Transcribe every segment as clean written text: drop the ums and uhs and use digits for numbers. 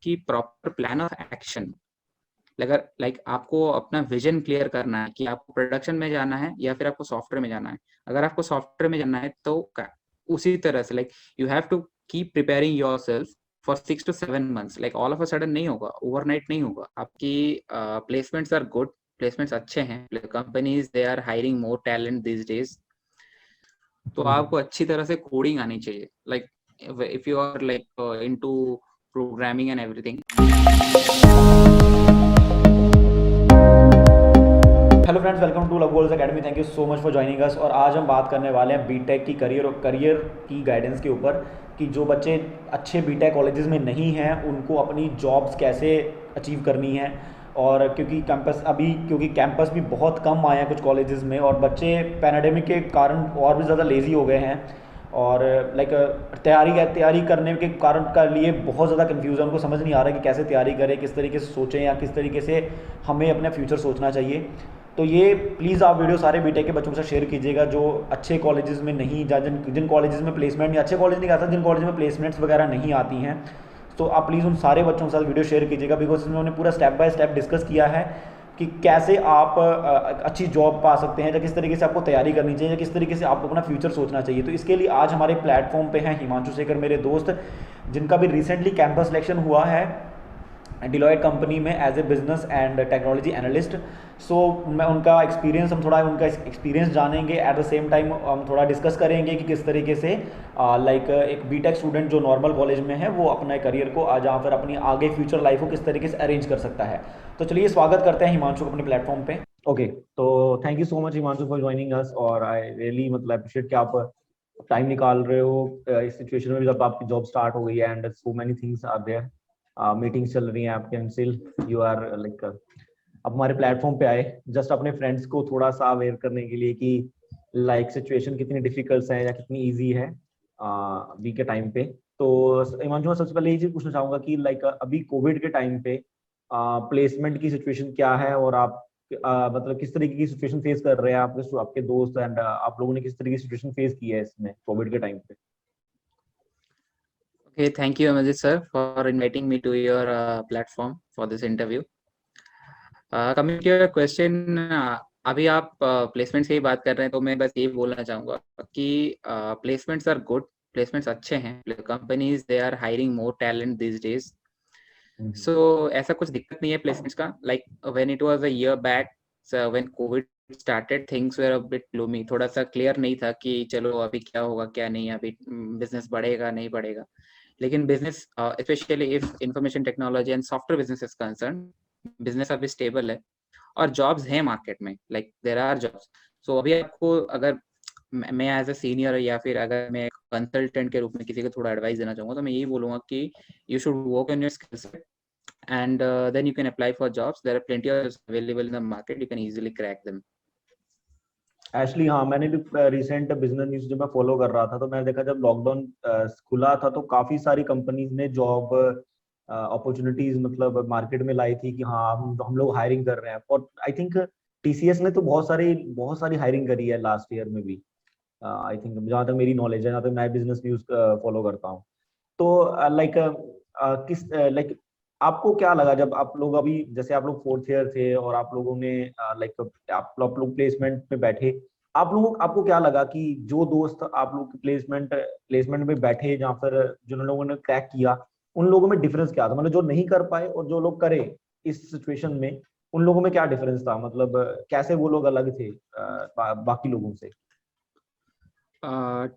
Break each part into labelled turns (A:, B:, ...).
A: आपकी proper plan of action, अगर like आपको अपना विजन क्लियर करना है कि आपको प्रोडक्शन में जाना है या फिर आपको सॉफ्टवेयर में जाना है। अगर आपको सॉफ्टवेयर में जाना है तो उसी तरह से like you have to keep preparing yourself for 6 to 7 months। Like all of a sudden नहीं होगा, ओवरनाइट नहीं होगा। आपकी प्लेसमेंट्स आर गुड, प्लेसमेंट्स अच्छे हैं, companies they are hiring more talent this days. तो आपको अच्छी तरह से कोडिंग आनी चाहिए, like if you are like into programming and everything.
B: Hello friends, welcome to Love Goals Academy. Thank you so much for joining us. और आज हम बात करने वाले हैं बीटेक की करियर की गाइडेंस के ऊपर कि जो बच्चे अच्छे बीटेक कॉलेजेस में नहीं हैं उनको अपनी जॉब्स कैसे अचीव करनी है। और क्योंकि कैंपस भी बहुत कम आए हैं कुछ कॉलेजेस में, और बच्चे पैंडेमिक के कारण और भी ज़्यादा लेज़ी हो गए हैं, और लाइक तैयारी करने के कारण का लिए बहुत ज़्यादा कन्फ्यूज़न, उनको समझ नहीं आ रहा है कि कैसे तैयारी करें, किस तरीके से सोचें या किस तरीके से हमें अपना फ्यूचर सोचना चाहिए। तो ये प्लीज़ आप वीडियो सारे बीटेक के बच्चों के साथ शेयर कीजिएगा जो अच्छे कॉलेजेस में नहीं, जिन कॉलेजेस में प्लेसमेंट, या अच्छे कॉलेज नहीं कहता, जिन कॉलेज में प्लेसमेंट्स वगैरह नहीं आती हैं। तो आप प्लीज़ उन सारे बच्चों के साथ वीडियो शेयर कीजिएगा, बिकॉज इसमें उन्होंने पूरा स्टेप बाय स्टेप डिस्कस किया है कि कैसे आप अच्छी जॉब पा सकते हैं, या किस तरीके से आपको तैयारी करनी चाहिए, या किस तरीके से आपको अपना फ्यूचर सोचना चाहिए। तो इसके लिए आज हमारे प्लेटफॉर्म पे हैं हिमांशु शेखर, मेरे दोस्त, जिनका भी रिसेंटली कैंपस सिलेक्शन हुआ है डिलॉयट कंपनी में as a business and technology analyst. So मैं उनका एक्सपीरियंस जानेंगे, एट द सेम टाइम हम थोड़ा डिस्कस करेंगे कि किस तरीके से लाइक एक बीटेक स्टूडेंट जो नॉर्मल कॉलेज में है वो अपना करियर को जहाँ पर अपनी आगे फ्यूचर लाइफ को किस तरीके से अरेंज कर सकता है। तो चलिए स्वागत करते हैं हिमांशु को अपने प्लेटफॉर्म पे। ओके, तो thank you so much Himanshu for joining us, और आई रियली मतलब अप्रिशिएट कि आप टाइम निकाल रहे हो इस सिचुएशन में जब आपकी जॉब स्टार्ट हो गई है and so many things are there, meetings चल रही हैं आपके, and still you are like अब हमारे प्लेटफॉर्म पे आए जस्ट अपने फ्रेंड्स को थोड़ा सा अवेयर करने के लिए कि लाइक सिचुएशन कितनी डिफिकल्ट है या कितनी इजी है अभी के टाइम पे। तो हिमांशु, मैं सबसे पहले ये चीज पूछना चाहूंगा कि लाइक अभी कोविड के टाइम पे प्लेसमेंट की सिचुएशन क्या है, और आप मतलब किस तरीके की सिचुएशन फेस कर रहे हैं, आपके दोस्त एंड आप लोगों ने किस तरीके की सिचुएशन फेस की है इसमें कोविड के टाइम पे।
A: Okay, thank you, Amajit sir, for inviting me to your platform for this interview. Coming to your question, अभी आप प्लेसमेंट से ही बात कर रहे हैं, तो मैं बस ये बोलना चाहूँगा कि प्लेसमेंट्स आर गुड, प्लेसमेंट्स अच्छे हैं, companies they are hiring more talent this days. So ऐसा कुछ दिक्कत नहीं है प्लेसमेंट्स का। Like when it was a year back, when covid started, things were a bit gloomy, थोड़ा सा क्लियर नहीं था कि चलो अभी क्या होगा क्या नहीं, अभी बिजनेस बढ़ेगा नहीं बढ़ेगा। लेकिन business, specially if information technology and software business is concern, business अभी स्टेबल है और जॉब्स हैं मार्केट में, लाइक देयर आर जॉब्स। सो अभी आपको, अगर मैं एज अ सीनियर या फिर अगर मैं कंसल्टेंट के रूप में किसी को थोड़ा एडवाइस देना चाहूंगा, तो मैं यही बोलूंगा कि you should work on your skill set and then you can apply for jobs. There are plenty of jobs available in the market, you can easily crack them.
B: Actually हाँ, मैंने भी रिसेंट बिजनेस न्यूज जब मैं follow कर रहा था तो मैंने देखा जब लॉकडाउन खुला था तो काफी सारी कंपनीज ने जॉब अपॉर्चुनिटीज मतलब मार्केट में लाई थी कि हाँ हम लोग हायरिंग कर रहे हैं। और आई थिंक टीसीएस ने तो बहुत सारी हायरिंग करी है लास्ट ईयर में भी। आई थिंक जहाँ तक मेरी नॉलेज है, जहाँ तक मैं बिजनेस न्यूज फॉलो करता हूँ। तो लाइक किस लाइक आपको क्या लगा जब आप लोग अभी जैसे आप लोग फोर्थ ईयर थे और आप लोगों ने लाइक आप लोग प्लेसमेंट में बैठे, आपको क्या लगा कि जो दोस्त आप लोग प्लेसमेंट में बैठे जहाँ पर जिन लोगों ने क्रैक किया, उन लोगों में डिफरेंस क्या था? मतलब जो नहीं कर पाए और जो लोग करे इस सिचुएशन में, उन लोगों में क्या डिफरेंस था? मतलब कैसे वो लोग अलग थे बाकी लोगों से?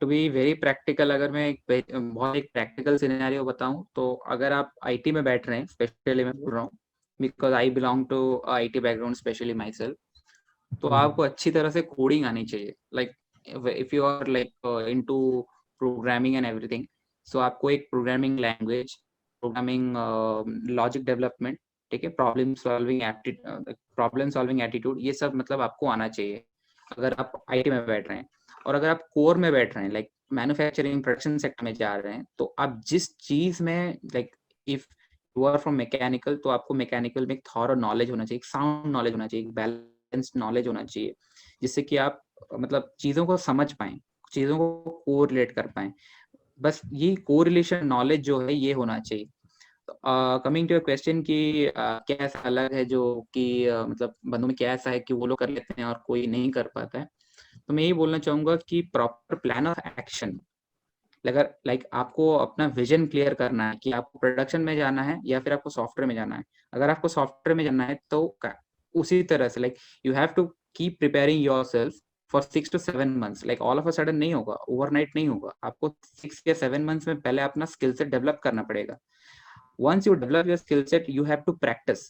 A: टू बी वेरी प्रैक्टिकल, अगर मैं बहुत एक प्रैक्टिकल सिनेरियो बताऊं, तो अगर आप आईटी में बैठ रहे हैं, स्पेशली मैं बोल रहा हूँ because I belong to IT background, specially myself, तो आपको अच्छी तरह से कोडिंग आनी चाहिए। Like if you are like into programming and everything, so आपको एक programming language, programming logic development, ठीक है, प्रॉब्लम सॉल्विंग एटीट्यूड, ये सब मतलब आपको आना चाहिए अगर आप आईटी में बैठ रहे हैं। और अगर आप कोर में बैठ रहे हैं, लाइक मैन्युफैक्चरिंग प्रोडक्शन सेक्टर में जा रहे हैं, तो आप जिस चीज में like if you are from mechanical, तो आपको मैकेनिकल में एक थॉरो नॉलेज होना चाहिए, एक साउंड नॉलेज होना चाहिए, एक बैलेंस्ड नॉलेज होना चाहिए, जिससे कि आप मतलब चीजों को समझ पाएं, चीजों को कोरिलेट कर पाएं। बस ये कोरिलेशन नॉलेज जो है ये होना चाहिए। कमिंग टू योर क्वेश्चन कि क्या ऐसा अलग है जो कि मतलब बंदों में क्या ऐसा है कि वो लोग कर लेते हैं और कोई नहीं कर पाता है, तो मैं यही बोलना चाहूंगा कि प्रॉपर प्लान ऑफ एक्शन, अगर लाइक आपको अपना विजन क्लियर करना है कि आपको प्रोडक्शन में जाना है या फिर आपको सॉफ्टवेयर में जाना है। अगर आपको सॉफ्टवेयर में जाना है तो उसी तरह से like you have to keep preparing yourself for 6 to 7 months। Like all of a sudden नहीं होगा, ओवरनाइट नहीं होगा। आपको 6 या 7 months में पहले अपना स्किल सेट डेवलप करना पड़ेगा। once you develop your skill set you have to practice।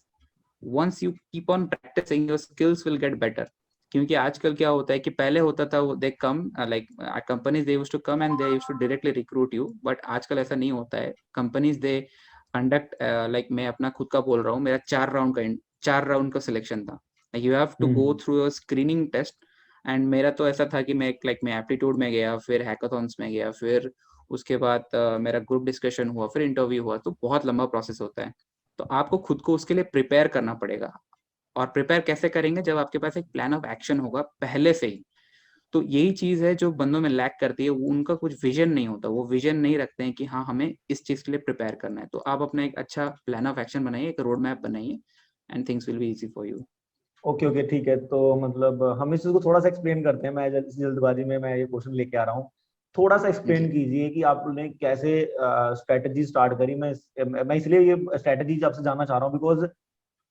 A: once you keep on practicing your skills will get better। क्योंकि आजकल क्या होता है कि पहले होता था वो they come like companies they used to come and they used to directly recruit you, but आजकल ऐसा नहीं होता है। कंपनीज दे कंडक्ट लाइक मैं अपना खुद का बोल रहा हूँ, मेरा 4 राउंड का सिलेक्शन था। You have to go through a screening test and मेरा तो ऐसा था कि मैं एप्टीट्यूड में गया, फिर हैकाथॉन्स में गया, फिर उसके बाद मेरा ग्रुप डिस्कशन हुआ, फिर इंटरव्यू हुआ। तो बहुत लंबा प्रोसेस होता है, तो आपको खुद को उसके लिए प्रिपेयर करना पड़ेगा। और प्रिपेयर कैसे करेंगे? जब आपके पास एक प्लान ऑफ एक्शन होगा पहले से ही। तो यही चीज है जो बंदों में लैक करती है, वो उनका कुछ विजन नहीं होता, वो विजन नहीं रखते हैं कि हाँ हमें इस चीज के लिए प्रिपेयर करना है। तो आप अपना एक अच्छा प्लान ऑफ एक्शन बनाइए, एक रोड मैप बनाइए and things will be easy for you.
B: Okay okay ठीक है। तो मतलब हम इस चीज़ को थोड़ा सा एक्सप्लेन करते हैं। मैं जल्दबाजी में मैं ये क्वेश्चन लेके आ रहा हूँ। थोड़ा सा एक्सप्लेन
A: जी
B: कीजिए कि आपने कैसे स्ट्रेटजी स्टार्ट करी। मैं इसलिए ये स्ट्रेटजी आपसे जानना चाह रहा हूँ because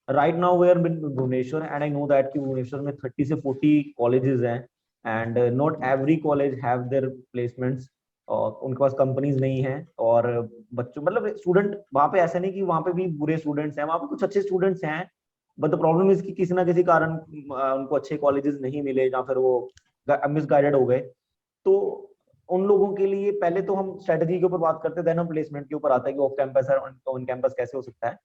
B: right now we are in Bhubaneswar and I know that कि भुवनेश्वर में 30 से 40 कॉलेजेस हैं and not every college have their placements. और उनके पास कंपनीज नहीं है और बच्चों मतलब स्टूडेंट वहाँ पे ऐसा नहीं कि वहाँ पे भी बुरे स्टूडेंट्स हैं, वहाँ पे कुछ अच्छे स्टूडेंट्स हैं। बट द प्रॉब्लम इज कि किसी ना किसी कारण उनको अच्छे कॉलेजेस नहीं मिले या फिर वो मिसगाइडेड हो गए। तो उन लोगों के लिए पहले तो हम स्ट्रेटजी के ऊपर बात करते हैं, देन हम प्लेसमेंट के ऊपर आता है कि ऑफ कैंपस है ऑन कैंपस कैसे हो सकता है।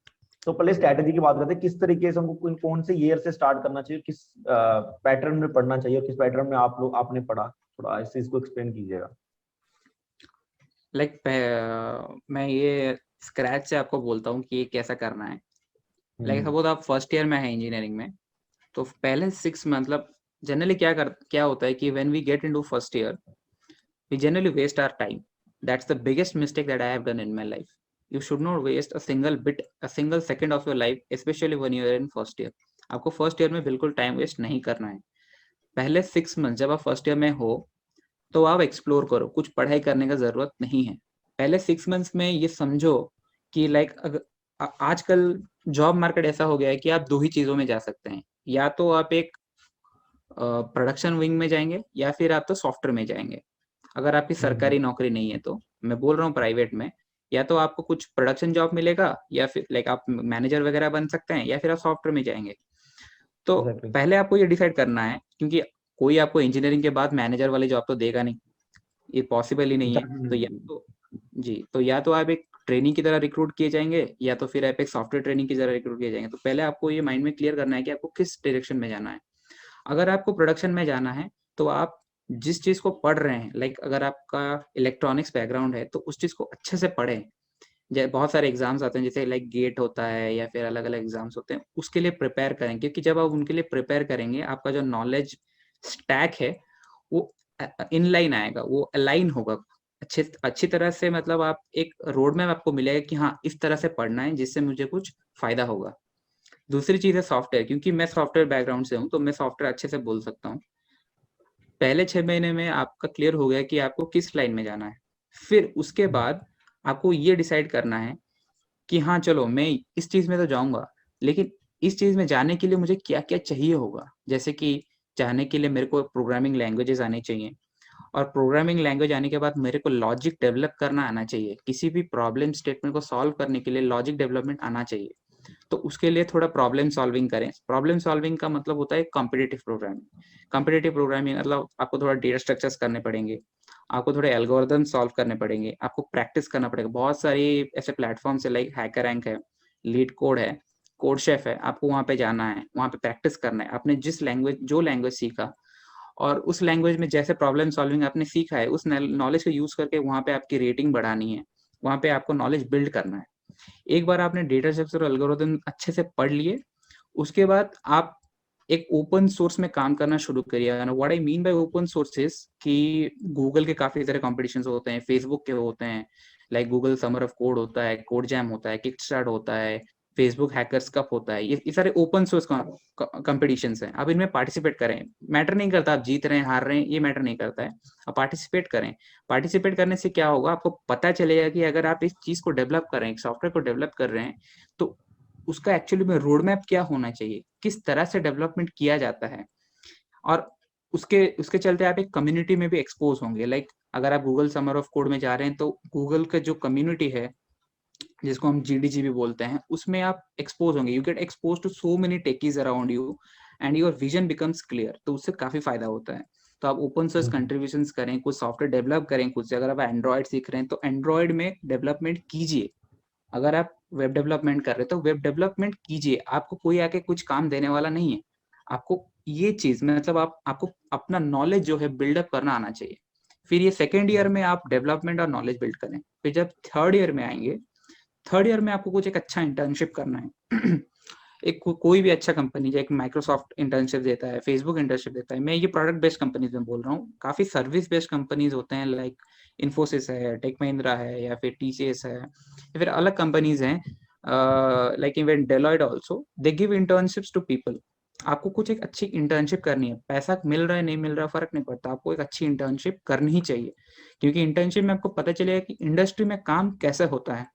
B: तो पहले स्ट्रेटजी की बात करते हैं, किस तरीके से हमको कौन से ईयर से स्टार्ट करना चाहिए, किस पैटर्न में पढ़ना चाहिए, किस पैटर्न में आपने पढ़ा। थोड़ा इस चीज को एक्सप्लेन कीजिएगा।
A: लाइक मैं ये स्क्रैच से आपको बोलता हूँ कि ये कैसा करना है। लाइक
B: हम्म
A: सपोज आप फर्स्ट ईयर में है इंजीनियरिंग में, तो पहले 6 मतलब जनरली क्या होता है कि when we get into first year we generally waste our time। That's the biggest mistake that I have done in my life। You should not waste a single second of your life, especially when you are in first year। आपको first year में बिल्कुल time waste नहीं करना है। पहले 6 month जब आप first year में हो तो आप एक्सप्लोर करो, कुछ पढ़ाई करने का जरूरत नहीं है। पहले 6 मंथ्स में ये समझो कि लाइक आजकल जॉब मार्केट ऐसा हो गया है कि आप दो ही चीजों में जा सकते हैं। या तो आप एक प्रोडक्शन विंग में जाएंगे या फिर आप तो सॉफ्टवेयर में जाएंगे। अगर आपकी
B: हम्म
A: सरकारी नौकरी नहीं है तो मैं बोल रहा हूँ प्राइवेट में, या तो आपको कुछ प्रोडक्शन जॉब मिलेगा या फिर लाइक आप मैनेजर वगैरह बन सकते हैं या फिर आप सॉफ्टवेयर में जाएंगे। तो
B: एग्जैक्टली।
A: पहले आपको ये डिसाइड करना है, क्योंकि कोई आपको इंजीनियरिंग के बाद मैनेजर वाली जॉब तो देगा नहीं, ये पॉसिबल ही नहीं है। तो या तो आप एक ट्रेनिंग की तरह रिक्रूट किए जाएंगे या तो फिर आप एक सॉफ्टवेयर ट्रेनिंग की तरह रिक्रूट किए जाएंगे। तो पहले आपको ये माइंड में क्लियर करना है कि आपको किस डायरेक्शन में जाना है। अगर आपको प्रोडक्शन में जाना है तो आप जिस चीज को पढ़ रहे हैं, लाइक अगर आपका इलेक्ट्रॉनिक्स बैकग्राउंड है तो उस चीज को अच्छे से पढ़ें। बहुत सारे एग्जाम्स आते हैं जैसे लाइक गेट होता है या फिर अलग अलग एग्जाम्स होते हैं, उसके लिए प्रिपेयर करें। क्योंकि जब आप उनके लिए प्रिपेयर करेंगे आपका जो नॉलेज स्टैक है वो इनलाइन आएगा, वो अलाइन होगा अच्छी तरह से। मतलब आप एक रोड मैप आपको मिलेगा कि हाँ इस तरह से पढ़ना है जिससे मुझे कुछ फायदा होगा। दूसरी चीज है सॉफ्टवेयर। क्योंकि मैं सॉफ्टवेयर बैकग्राउंड से हूँ तो मैं सॉफ्टवेयर अच्छे से बोल सकता हूँ। पहले 6 महीने में आपका क्लियर हो गया कि आपको किस लाइन में जाना है। फिर उसके बाद आपको ये डिसाइड करना है कि हाँ चलो मैं इस चीज में तो जाऊंगा, लेकिन इस चीज में जाने के लिए मुझे क्या क्या चाहिए होगा। जैसे कि जाने के लिए मेरे को प्रोग्रामिंग लैंग्वेजेस आनी चाहिए, और प्रोग्रामिंग लैंग्वेज आने के बाद मेरे को लॉजिक डेवलप करना आना चाहिए। किसी भी प्रॉब्लम स्टेटमेंट को सॉल्व करने के लिए लॉजिक डेवलपमेंट आना चाहिए। तो उसके लिए थोड़ा प्रॉब्लम सॉल्विंग करें। प्रॉब्लम सॉल्विंग का मतलब होता है कॉम्पिटिटिव प्रोग्रामिंग। कॉम्पिटिटिव प्रोग्रामिंग मतलब आपको थोड़ा डेटा स्ट्रक्चर्स करने पड़ेंगे, आपको थोड़े एल्गोरिदम सॉल्व करने पड़ेंगे, आपको प्रैक्टिस करना पड़ेगा। बहुत सारी ऐसे प्लेटफॉर्म्स है लाइक हैकर रैंक है, लीड कोड है, कोड शेफ है। आपको वहाँ पे जाना है, वहाँ पे प्रैक्टिस करना है। आपने जो लैंग्वेज सीखा और उस लैंग्वेज में जैसे प्रॉब्लम सॉल्विंग आपने सीखा है, उस नॉलेज को यूज करके वहाँ पे आपकी रेटिंग बढ़ानी है, वहाँ पे आपको नॉलेज बिल्ड करना है। एक बार आपने डेटा स्ट्रक्चर और एल्गोरिथम अच्छे से पढ़ लिए, उसके बाद आप एक ओपन सोर्स में काम करना शुरू करिए। What I mean by open sources कि गूगल के काफी सारे कॉम्पिटिशन्स होते हैं, फेसबुक के होते हैं, like Google summer of code होता है, कोड जैम होता है, किक स्टार्ट होता है, फेसबुक हैकर्स कप होता है। ये सारे ओपन सोर्स कॉम्पिटिशन्स हैं। आप इनमें पार्टिसिपेट करें। मैटर नहीं करता आप जीत रहे हैं हार रहे हैं, ये मैटर नहीं करता है। आप पार्टिसिपेट करें। पार्टिसिपेट करने से क्या होगा, आपको पता चलेगा कि अगर आप इस चीज को डेवलप कर रहे हैं, एक सॉफ्टवेयर को डेवलप कर रहे हैं, तो उसका एक्चुअली में रोड मैप क्या होना चाहिए, किस तरह से डेवलपमेंट किया जाता है। और उसके उसके चलते आप एक कम्युनिटी में भी एक्सपोज होंगे। लाइक अगर आप गूगल समर ऑफ कोड में जा रहे हैं तो गूगल का जो कम्युनिटी है, जिसको हम जीडीजी भी बोलते हैं, उसमें आप एक्सपोज होंगे। You get expose to so many techies around you and your vision becomes clear. तो उससे काफी फायदा होता है। तो आप ओपन सोर्स कंट्रीब्यूशन करें, कुछ सॉफ्टवेयर डेवलप करें खुद से। अगर आप एंड्रॉइड सीख रहे हैं तो एंड्रॉइड में डेवलपमेंट कीजिए। अगर आप वेब डेवलपमेंट कर रहे हैं तो वेब डेवलपमेंट कीजिए। आपको कोई आके कुछ काम देने वाला नहीं है। आपको ये चीज मतलब आपको अपना नॉलेज जो है बिल्डअप करना आना चाहिए। फिर ये सेकेंड ईयर में आप डेवलपमेंट और नॉलेज बिल्ड करें। फिर जब थर्ड ईयर में आएंगे, थर्ड ईयर में आपको कुछ एक अच्छा इंटर्नशिप करना है। एक कोई भी अच्छा कंपनी, जैसे एक माइक्रोसॉफ्ट इंटर्नशिप देता है, फेसबुक इंटर्नशिप देता है। मैं ये प्रोडक्ट बेस्ड कंपनीज में बोल रहा हूँ। काफी सर्विस बेस्ड कंपनीज होते हैं, लाइक इन्फोसिस है, टेक महिंद्रा है, या फिर टीसीएस है, या फिर अलग कंपनीज हैं, like even Deloitte also, they give internships to people. आपको कुछ एक अच्छी इंटर्नशिप करनी है। पैसा मिल रहा है नहीं मिल रहा फर्क नहीं पड़ता, आपको एक अच्छी इंटर्नशिप करनी ही चाहिए। क्योंकि इंटर्नशिप में आपको पता चलेगा कि इंडस्ट्री में काम कैसे होता है।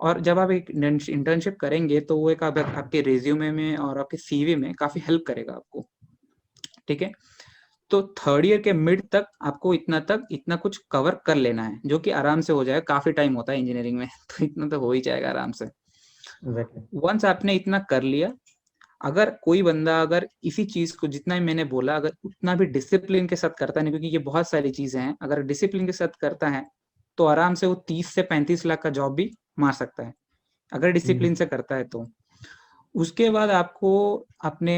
A: और जब आप एक इंटर्नशिप करेंगे तो वो एक आपके रिज्यूमे में और आपके सीवी में काफी हेल्प करेगा आपको। ठीक है। तो थर्ड ईयर के मिड तक आपको इतना कुछ कवर कर लेना है, जो कि आराम से हो जाएगा। काफी टाइम होता है इंजीनियरिंग में, तो इतना तो हो ही जाएगा आराम से।
B: एग्जैक्टली।
A: वंस आपने इतना कर लिया, अगर कोई बंदा अगर इसी चीज को जितना ही मैंने बोला अगर उतना भी डिसिप्लिन के साथ करता नहीं, क्योंकि ये बहुत सारी चीजें हैं, अगर डिसिप्लिन के साथ करता है तो आराम से वो 30 से 35 लाख का जॉब भी मार सकता है, अगर डिसिप्लिन से करता है तो। उसके बाद आपको अपने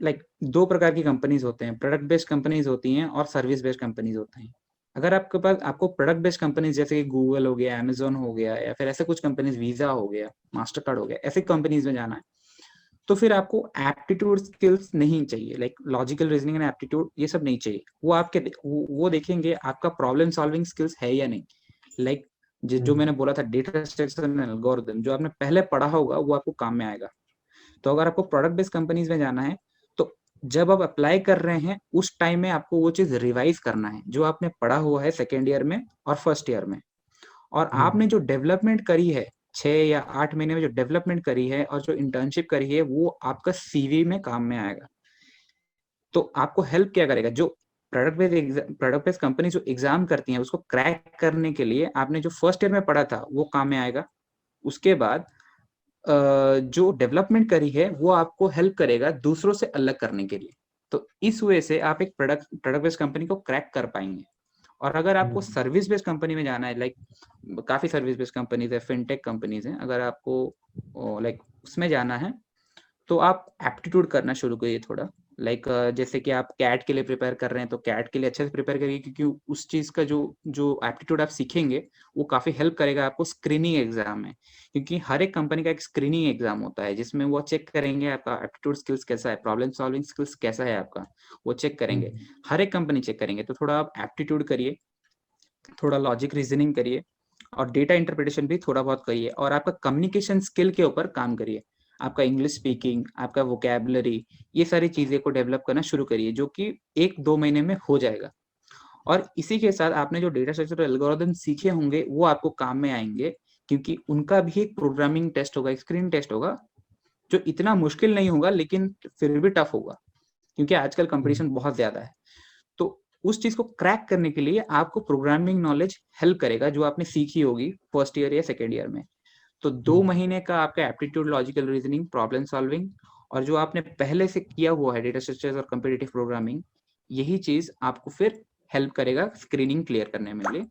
A: लाइक दो प्रकार की कंपनीज होते हैं, प्रोडक्ट बेस्ड कंपनीज होती हैं और सर्विस बेस्ड कंपनीज होते हैं। अगर आपके पास आपको प्रोडक्ट बेस्ड कंपनीज जैसे कि गूगल हो गया, अमेजोन हो गया, या फिर ऐसे कुछ कंपनीज, वीजा हो गया, मास्टर कार्ड हो गया, ऐसे कंपनीज में जाना है, तो फिर आपको एप्टीट्यूड स्किल्स नहीं चाहिए। Like logical reasoning and aptitude ये सब नहीं चाहिए। वो आपके वो देखेंगे आपका प्रॉब्लम सॉल्विंग स्किल्स है या नहीं। लाइक जो मैंने बोला था, डेटा स्ट्रक्चर एंड एल्गोरिथम, जो आपने पहले पढ़ा होगा वो आपको काम में आएगा। तो अगर आपको प्रोडक्ट बेस्ड कंपनीज में जाना है तो जब आप अप्लाई कर रहे हैं उस टाइम में आपको वो चीज रिवाइज करना है जो आपने पढ़ा हुआ है सेकेंड ईयर में और फर्स्ट ईयर में। और आपने जो डेवलपमेंट करी है 6 या 8 महीने में, जो डेवलपमेंट करी है और जो इंटर्नशिप करी है, वो आपका सीवी में काम में आएगा। तो आपको हेल्प क्या करेगा, जो प्रोडक्ट बेस्ड कंपनी जो एग्जाम करती हैं उसको क्रैक करने के लिए आपने जो फर्स्ट ईयर में पढ़ा था वो काम में आएगा। उसके बाद जो डेवलपमेंट करी है वो आपको हेल्प करेगा दूसरों से अलग करने के लिए। तो इस वजह से आप एक प्रोडक्ट बेस्ड कंपनी को क्रैक कर पाएंगे। और अगर आपको सर्विस बेस्ड कंपनी में जाना है, लाइक काफी सर्विस बेस्ड कंपनीज है, फिनटेक कंपनीज हैं, अगर आपको लाइक उसमें जाना है तो आप एप्टीट्यूड करना शुरू करिए थोड़ा। लाइक जैसे कि आप कैट के लिए प्रिपेयर कर रहे हैं तो कैट के लिए अच्छे से प्रिपेयर करिए, क्योंकि उस चीज का जो जो एप्टीट्यूड आप सीखेंगे वो काफी हेल्प करेगा आपको स्क्रीनिंग एग्जाम में। क्योंकि हर एक कंपनी का एक स्क्रीनिंग एग्जाम होता है जिसमें वो चेक करेंगे आपका एप्टीट्यूड स्किल्स कैसा है, प्रॉब्लम सॉल्विंग स्किल्स कैसा है आपका, वो चेक करेंगे। हर एक कंपनी चेक करेंगे। तो थोड़ा आप एप्टीट्यूड करिए, थोड़ा लॉजिक रीजनिंग करिए, और डेटा इंटरप्रिटेशन भी थोड़ा बहुत करिए, और आपका कम्युनिकेशन स्किल के ऊपर काम करिए। आपका इंग्लिश स्पीकिंग, आपका वोकेबलरी, ये सारी चीजें को डेवलप करना शुरू करिए, जो कि 1-2 महीने में हो जाएगा। और इसी के साथ आपने जो डेटा स्ट्रक्चर एल्गोरिथम सीखे होंगे वो आपको काम में आएंगे, क्योंकि उनका भी एक प्रोग्रामिंग टेस्ट होगा, एक स्क्रीन टेस्ट होगा, जो इतना मुश्किल नहीं होगा लेकिन फिर भी टफ होगा, क्योंकि आजकल कंपटीशन बहुत ज्यादा है। तो उस चीज को क्रैक करने के लिए आपको प्रोग्रामिंग नॉलेज हेल्प करेगा, जो आपने सीखी होगी फर्स्ट ईयर या सेकेंड ईयर में। तो 2 महीने का आपका aptitude, logical reasoning, problem solving, और जो आपने पहले से किया हुआ है डेटा स्ट्रक्चर्स और कम्पिटिटिव प्रोग्रामिंग, यही चीज आपको फिर हेल्प करेगा स्क्रीनिंग क्लियर करने में लिए।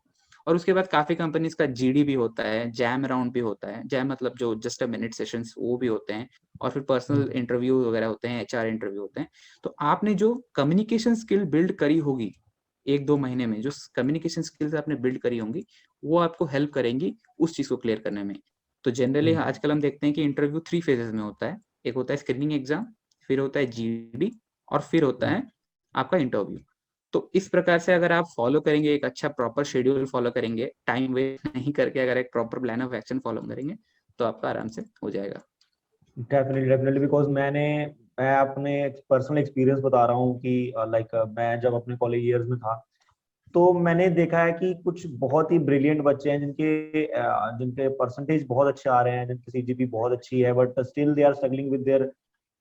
A: और उसके बाद काफी कंपनीज का जीडी भी होता है, जैम राउंड भी होता है। जैम मतलब जो जस्ट अ मिनट सेशंस, वो भी होते हैं। और फिर पर्सनल इंटरव्यू वगैरह होते हैं, एचआर इंटरव्यू होते हैं। तो आपने जो कम्युनिकेशन स्किल बिल्ड करी होगी 1-2 महीने में, जो कम्युनिकेशन स्किल्स आपने बिल्ड करी होंगी, वो आपको हेल्प करेंगी उस चीज को क्लियर करने में। तो जनरली आजकल हम देखते हैं कि इंटरव्यू 3 फेजेस में होता है। एक होता है स्क्रीनिंग एग्जाम, फिर होता है जीडी और फिर होता है आपका इंटरव्यू। तो इस प्रकार से अगर आप फॉलो करेंगे, एक अच्छा प्रॉपर शेड्यूल फॉलो करेंगे, टाइम वेस्ट नहीं करके अगर एक proper plan of action follow करेंगे तो आपका आराम से हो जाएगा।
B: डेफिनेटली डेफिनेटली, बिकॉज मैं अपने पर्सनल एक्सपीरियंस बता रहा हूँ कि लाइक मैं जब अपने कॉलेज ईयर्स में था, तो मैंने देखा है कि कुछ बहुत ही ब्रिलियंट बच्चे हैं जिनके परसेंटेज बहुत अच्छे आ रहे हैं, जिनकी सीजीपी बहुत अच्छी है, but still they are struggling with their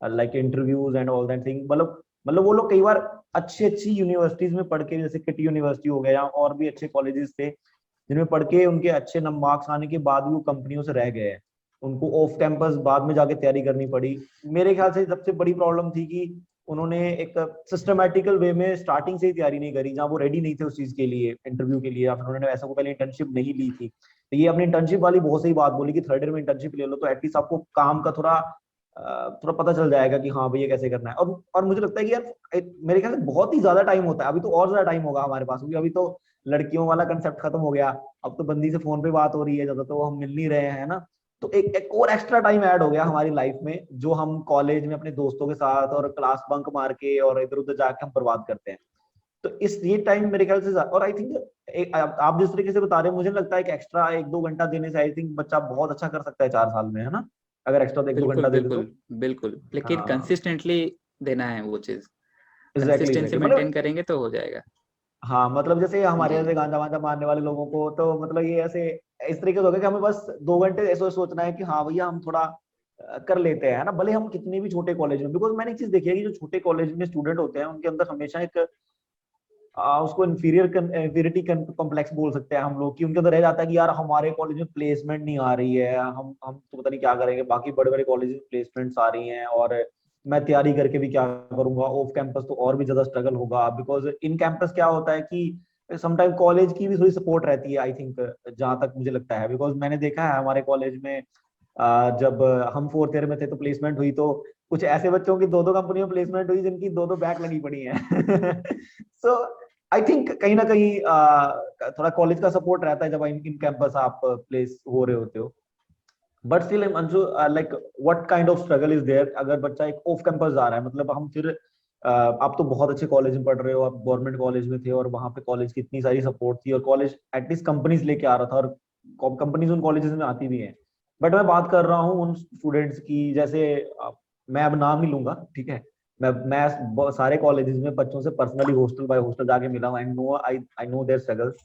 B: like interviews and all that thing. मतलब वो लोग कई बार अच्छी अच्छी यूनिवर्सिटीज में पढ़ के, जैसे किटी यूनिवर्सिटी हो गया, और भी अच्छे कॉलेजेस थे जिनमें पढ़ के उनके अच्छे मार्क्स आने के बाद भी वो कंपनियों से रह गए हैं। उनको ऑफ कैंपस बाद में जाके तैयारी करनी पड़ी। मेरे ख्याल से सबसे बड़ी प्रॉब्लम थी कि उन्होंने एक सिस्टमेटिकल वे में स्टार्टिंग से ही तैयारी नहीं करी, जहाँ वो रेडी नहीं थे उस चीज के लिए, इंटरव्यू के लिए, या फिर उन्होंने वैसा को पहले इंटर्नशिप नहीं ली थी। तो ये अपनी इंटर्नशिप वाली बहुत सही बात बोली कि थर्ड ईयर में इंटर्नशिप ले लो, तो एटलीस्ट आपको काम का थोड़ा पता चल जाएगा कि हाँ भैया कैसे करना है। और मुझे लगता है कि यार मेरे ख्याल से बहुत ही ज्यादा टाइम होता है, अभी तो और ज्यादा टाइम होगा हमारे पास, क्योंकि अभी तो लड़कियों वाला कंसेप्ट खत्म हो गया। अब तो बंदी से फोन पे बात हो रही है ज्यादा, तो हम मिल नहीं रहे हैं ना। तो एक और एक्स्ट्रा टाइम ऐड हो गया हमारी लाइफ में, जो हम कॉलेज में अपने दोस्तों के साथ और क्लास बंक मार के और इधर उधर जाके हम बर्बाद करते हैं। तो इस ये टाइम मेरे ख्याल से और आई थिंक आप जिस तरीके से बता रहे हैं, मुझे लगता है कि एक्स्ट्रा 1-2 घंटा देने से आई थिंक बच्चा बहुत अच्छा कर सकता है 4 साल में, है ना, अगर एक्स्ट्रा 1-2 घंटा
A: बिल्कुल
B: दे दे
A: बिल्कुल
B: तो।
A: बिल्कुल, लेकिन
B: हाँ,
A: कंसिस्टेंटली देना है वो चीज,
B: एग्जैक्टली
A: कंसिस्टेंसी
B: एग्जैक्टली,
A: मेंटेन
B: मतलब
A: करेंगे तो हो जाएगा।
B: हाँ, मतलब जैसे हमारे
A: जी
B: जैसे गांजा वांजा मारने वाले लोगों को तो मतलब ये ऐसे इस तरीके से हो गया कि हमें बस 2 घंटे ऐसे सोचना है कि हाँ भैया हम थोड़ा कर लेते हैं ना, भले हम कितने भी छोटे कॉलेज में। बिकॉज मैंने एक चीज देखी है कि जो छोटे कॉलेज में स्टूडेंट होते हैं उनके अंदर हमेशा एक उसको इंफीरियरिटी कॉम्प्लेक्स बोल सकते हैं हम लोग, कि उनके अंदर रह जाता है कि यार हमारे कॉलेज में प्लेसमेंट नहीं आ रही है, हम तो पता नहीं क्या करेंगे, बाकी बड़े बड़े कॉलेज में प्लेसमेंट्स आ रही हैं, और मैं तैयारी करके भी क्या करूंगा, ऑफ कैंपस तो और भी ज्यादा स्ट्रगल होगा। बिकॉज इन कैंपस क्या होता है कि समटाइम कॉलेज की भी थोड़ी सपोर्ट रहती है आई थिंक, जहां तक मुझे लगता है। बिकॉज मैंने देखा है हमारे कॉलेज में जब हम फोर्थ ईयर में थे तो प्लेसमेंट हुई, तो कुछ ऐसे बच्चों की 2-2 कंपनियों में प्लेसमेंट हुई जिनकी 2-2 बैक लगी पड़ी है। सो आई थिंक कहीं ना कहीं थोड़ा कॉलेज का सपोर्ट रहता है जब इन कैंपस आप प्लेस हो रहे होते हो। But still Anshu, like what kind of struggle is there अगर बच्चा एक ऑफ कैंपस जा रहा है, मतलब हम फिर आप तो बहुत अच्छे कॉलेज में पढ़ रहे हो, आप गवर्नमेंट कॉलेज में थे, और वहां पे कॉलेज की इतनी सारी सपोर्ट थी, और कॉलेज एटलीस्ट कंपनीज लेके आ रहा था, और कंपनीज उन कॉलेजेस में आती भी हैं। बट मैं बात कर रहा हूँ उन स्टूडेंट्स की, जैसे मैं अब नाम नहीं लूंगा, ठीक है। मैं सारे कॉलेजेस में बच्चों से पर्सनली हॉस्टल बाय हॉस्टल जाके मिला हूँ, and no I know their struggles.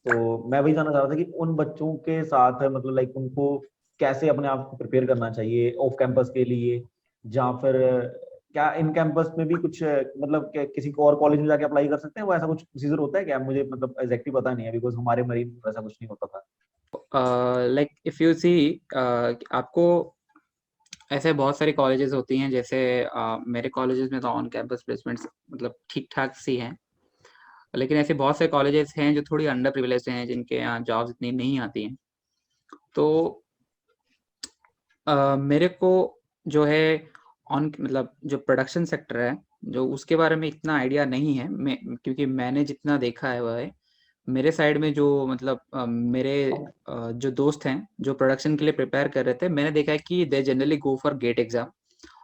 B: तो मैं वही जानना चाह रहा था कि उन बच्चों के साथ मतलब लाइक उनको कैसे अपने आप को प्रिपेयर करना चाहिए ऑफ कैंपस के लिए, जहाँ फिर क्या इन कैंपस में भी कुछ मतलब किसी को और कॉलेज में जाके अप्लाई कर सकते हैं, वो ऐसा कुछ प्रोसीजर होता है क्या? मुझे मतलब एग्जैक्टली पता नहीं है, बिकॉज हमारे मरीन में ऐसा कुछ नहीं होता था।
A: लाइक इफ यू सी, आपको ऐसे बहुत सारी कॉलेजेस होती हैं, जैसे मेरे कॉलेजेस में तो ऑन कैंपस प्लेसमेंट्स मतलब ठीक ठाक सी हैं, लेकिन ऐसे बहुत से कॉलेजेस हैं जो थोड़ी अंडर प्रिविलेज्ड हैं, जिनके यहाँ जॉब्स इतनी नहीं आती हैं। तो मेरे को जो है ऑन मतलब जो प्रोडक्शन सेक्टर है, जो उसके बारे में इतना आइडिया नहीं है मैं, क्योंकि मैंने जितना देखा है वह है मेरे साइड में जो मतलब मेरे जो दोस्त हैं जो प्रोडक्शन के लिए प्रिपेयर कर रहे थे, मैंने देखा है कि they generally go for GATE exam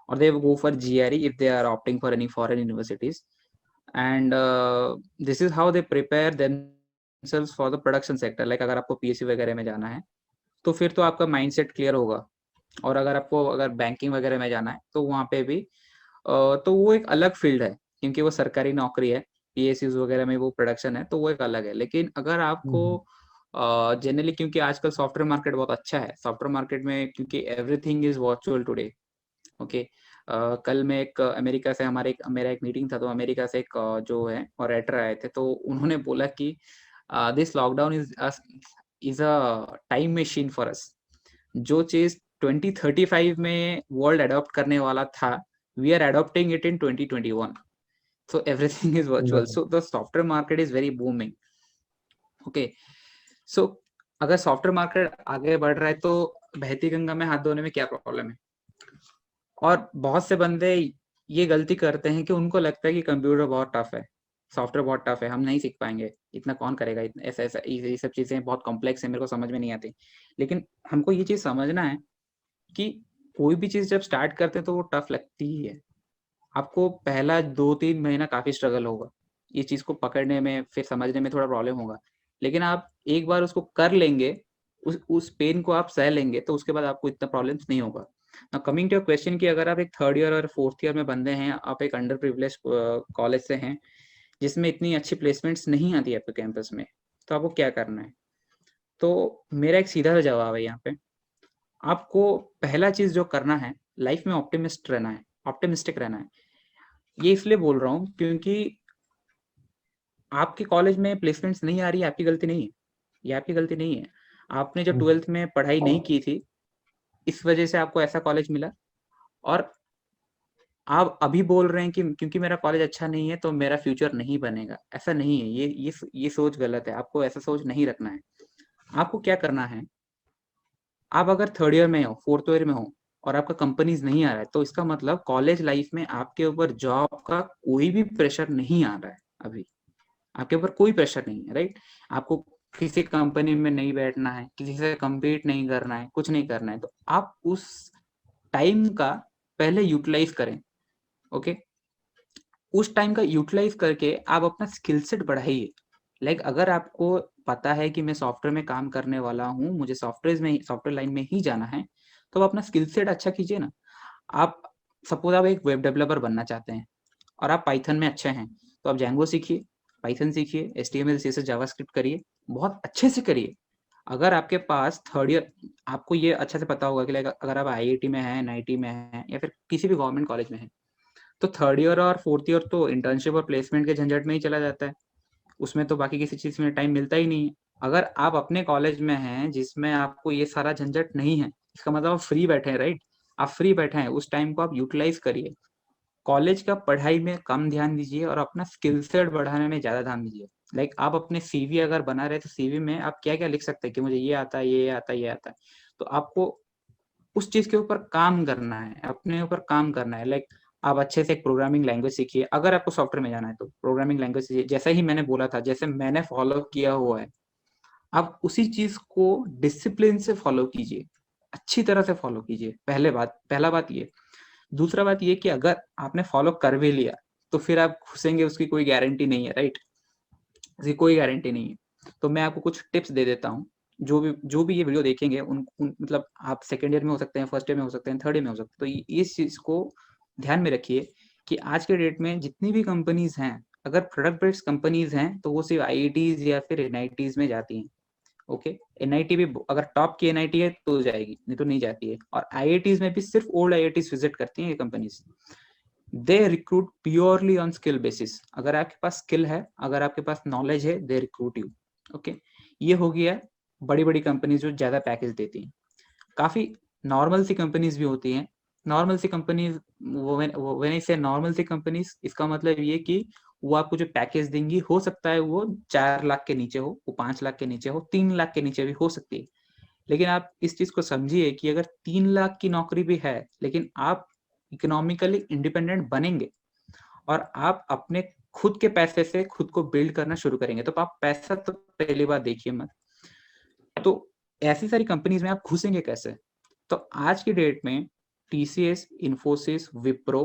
A: और they go for GRE if they are opting for any foreign universities, and this is how they prepare themselves for the production sector. Like अगर आपको पीएससी वगैरह में जाना है तो फिर तो आपका माइंडसेट क्लियर होगा, और अगर आपको अगर बैंकिंग वगैरह में जाना है तो वहाँ पे भी तो वो एक अलग फील्ड है, क्योंकि वो सरकारी नौकरी है, पीएसयूज वगैरह में वो प्रोडक्शन है, तो वो एक अलग है। लेकिन अगर आपको
B: हम्म
A: जनरली, क्योंकि आजकल सॉफ्टवेयर मार्केट बहुत अच्छा है, सॉफ्टवेयर मार्केट में क्योंकि everything is virtual today. Okay, कल मैं एक अमेरिका से मेरा एक मीटिंग था, तो अमेरिका से एक जो है ऑरेटर आए थे, तो उन्होंने बोला कि this lockdown is a time machine for us. जो चीज 2035 में वर्ल्ड अडॉप्ट करने वाला था, we are adopting it in 2021। so everything is virtual,
B: hmm
A: so the software market is very booming. okay, so अगर सॉफ्टवेयर मार्केट आगे बढ़ रहा है तो बहती गंगा में हाथ धोने में क्या प्रॉब्लम है। और बहुत से बंदे ये गलती करते हैं कि उनको लगता है कि कंप्यूटर बहुत टफ है, सॉफ्टवेयर बहुत टफ है, हम नहीं सीख पाएंगे, इतना कौन करेगा, इतना ऐसा ऐसा ये सब चीजें बहुत कॉम्प्लेक्स है, मेरे को समझ में नहीं आती। लेकिन हमको ये चीज समझना है कि कोई भी चीज जब स्टार्ट करते हैं तो वो टफ लगती ही है। आपको पहला 2-3 महीना काफ़ी स्ट्रगल होगा, ये चीज़ को पकड़ने में, फिर समझने में थोड़ा प्रॉब्लम होगा। लेकिन आप एक बार उसको कर लेंगे, उस पेन को आप सह लेंगे, तो उसके बाद आपको इतना प्रॉब्लम्स नहीं होगा। Now coming to your question कि अगर आप एक 3rd ईयर और 4th ईयर में बंदे हैं, आप एक अंडर प्रिविलेज्ड कॉलेज से हैं, जिसमें इतनी अच्छी प्लेसमेंट्स नहीं आती है आपके कैंपस में, तो आपको क्या करना है? तो मेरा एक सीधा सा जवाब है यहाँ पे, आपको पहला चीज़ जो करना है, लाइफ में ऑप्टिमिस्टिक रहना है। ये इसलिए बोल रहा हूँ क्योंकि आपके कॉलेज में प्लेसमेंट्स नहीं आ रही है, आपकी गलती नहीं है। ये आपकी गलती नहीं है। आपने जो 12th में पढ़ाई नहीं की थी, इस वजह से आपको ऐसा कॉलेज मिला और आप अभी बोल रहे हैं कि क्योंकि मेरा कॉलेज अच्छा नहीं है, तो मेरा फ्यूचर नहीं बनेगा। ऐसा नहीं है, ये सोच गलत है, आपको ऐसा सोच नहीं रखना है। आपको क्या करना है, आप अगर 3rd ईयर में हो, 4th ईयर में हो और आपका कंपनीज़ नहीं आ रहा है, तो इसका मतलब कॉलेज लाइफ में आपके ऊपर जॉब का कोई भी प्रेशर नहीं आ रहा है अभी। आपके ऊपर कोई प्रेशर नहीं है, राइट? आपको किसी कंपनी में नहीं बैठना है, किसी से कम्पीट नहीं करना है, कुछ नहीं करना है, तो आप उस टाइम का पहले यूटिलाइज करें, ओके? उस टाइम का यूटिलाइज करके आप अपना स्किल सेट बढ़ाइए। लाइक अगर आपको पता है कि मैं सॉफ्टवेयर में काम करने वाला हूँ, मुझे सॉफ्टवेयर लाइन में ही जाना है, तो आप अपना स्किल सेट अच्छा कीजिए ना। आप सपोज आप एक वेब डेवलपर बनना चाहते हैं और आप पाइथन में अच्छे हैं, तो आप जेंगो सीखिए, पाइथन सीखिए, एचटीएमएल सीएसएस जावास्क्रिप्ट करिए, बहुत अच्छे से करिए। अगर आपके पास 3rd ईयर, आपको ये अच्छे से पता होगा कि लाइक अगर आप आईआईटी में हैं, एनआईटी में हैं या फिर किसी भी गवर्नमेंट कॉलेज में हैं, तो 3rd ईयर और 4th ईयर तो इंटर्नशिप और प्लेसमेंट के झंझट में ही चला जाता है। उसमें तो बाकी किसी चीज़ में टाइम मिलता ही नहीं है। अगर आप अपने कॉलेज में हैं जिसमें आपको ये सारा झंझट नहीं है, इसका मतलब आप फ्री बैठे हैं, राइट? आप फ्री बैठे हैं, उस टाइम को आप यूटिलाइज़ करिए। कॉलेज का पढ़ाई में कम ध्यान दीजिए और अपना स्किल सेट बढ़ाने में ज़्यादा ध्यान दीजिए। लाइक आप अपने सीवी अगर बना रहे हैं, तो सीवी में आप क्या-क्या लिख सकते हैं कि मुझे ये आता है, ये आता है, ये आता है। तो आपको उस चीज़ के ऊपर काम करना है, अपने ऊपर काम करना है। लाइक आप अच्छे से एक प्रोग्रामिंग लैंग्वेज सीखिए, अगर आपको सॉफ्टवेयर में जाना है तो प्रोग्रामिंग लैंग्वेज सीखिए। जैसा ही मैंने बोला था, जैसे मैंने फॉलो किया हुआ है, आप उसी चीज़ को डिसिप्लिन से फॉलो कीजिए, अच्छी तरह से फॉलो कीजिए। पहला बात ये। दूसरा बात ये कि अगर आपने फॉलो कर भी लिया, तो फिर आप घुसेंगे उसकी कोई गारंटी नहीं है, राइट? इसकी कोई गारंटी नहीं है। तो मैं आपको कुछ टिप्स दे देता हूँ, जो भी ये वीडियो देखेंगे उन मतलब आप 2nd ईयर में हो सकते हैं, 1st ईयर में हो सकते हैं, 3rd ईयर में हो सकते हैं। तो इस चीज़ को ध्यान में रखिए कि आज के डेट में जितनी भी कंपनीज़ हैं, अगर प्रोडक्ट बेस्ड कंपनीज़ हैं, तो वो सिर्फ़ आईआईटीज़ या फिर एनआईटीज़ में जाती हैं, ओके? एनआईटी भी अगर टॉप की एनआईटी है तो जाएगी, नहीं तो नहीं जाती है। और आईआईटीज़ में भी सिर्फ़ ओल्ड आईआईटीज़ विज़िट करती हैं ये companies. They recruit purely on skill basis. अगर आपके पास स्किल है, अगर आपके पास नॉलेज है, दे रिक्रूट यू, ओके? ये हो गया बड़ी-बड़ी कंपनीज़ जो ज़्यादा पैकेज देती हैं। काफ़ी नॉर्मल सी कंपनीज़ भी होती हैं। नॉर्मल सी companies, when I say normal सी कंपनीज़, इसका मतलब ये कि वो आपको जो पैकेज देंगी, हो सकता है वो 4 लाख के नीचे हो, वो 5 लाख के नीचे हो, 3 लाख के नीचे भी हो सकती है। लेकिन आप इस चीज़ को समझिए कि अगर 3 लाख की नौकरी भी है, लेकिन आप इकोनॉमिकली इंडिपेंडेंट बनेंगे और आप अपने खुद के पैसे से खुद को बिल्ड करना शुरू करेंगे, तो आप पैसा तो पहली बार देखिए मत। तो ऐसी सारी कंपनीज़ में आप घुसेंगे कैसे? तो आज की डेट में टीसीएस, इन्फोसिस, विप्रो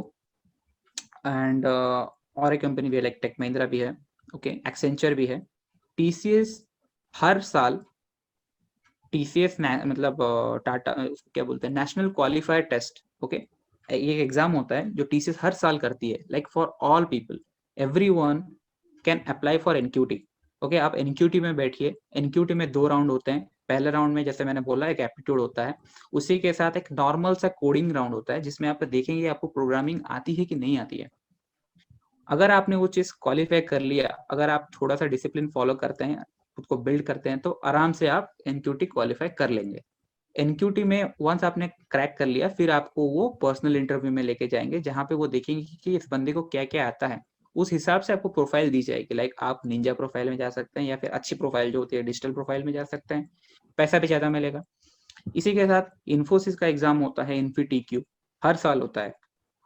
A: एंड और एक कंपनी भी है, लाइक टेक महिंद्रा भी है, ओके, एक्सेंचर भी है। टीसीएस हर साल, टीसीएस मतलब टाटा उसको क्या बोलते हैं, नेशनल क्वालिफायर टेस्ट, ओके? ये एक एग्जाम होता है जो टीसीएस हर साल करती है, like for all people, everyone can apply for NQT, okay? आप एनक्यूटी में बैठिए। एनक्यूटी में 2 राउंड होते हैं। पहले राउंड में जैसे मैंने बोला एक एप्टीट्यूड होता है, उसी के साथ एक नॉर्मल सा कोडिंग राउंड होता है, जिसमें आप देखेंगे आपको प्रोग्रामिंग आती है कि नहीं आती है। अगर आपने वो चीज़ क्वालिफाई कर लिया, अगर आप थोड़ा-सा डिसिप्लिन फॉलो करते हैं, खुद को बिल्ड करते हैं, तो आराम से आप एनक्यूटी क्वालिफाई कर लेंगे। एनक्यूटी में वंस आपने क्रैक कर लिया, फिर आपको वो पर्सनल इंटरव्यू में लेके जाएँगे, जहाँ पे वो देखेंगे कि इस बंदे को क्या-क्या आता है। उस हिसाब से आपको प्रोफाइल दी जाएगी, लाइक आप निंजा प्रोफाइल में जा सकते हैं या फिर अच्छी प्रोफाइल जो होती है डिजिटल प्रोफाइल में जा सकते हैं, पैसा भी ज़्यादा मिलेगा। इसी के साथ इन्फोसिस का एग्ज़ाम होता है इन्फीटीक्यू, हर साल होता है।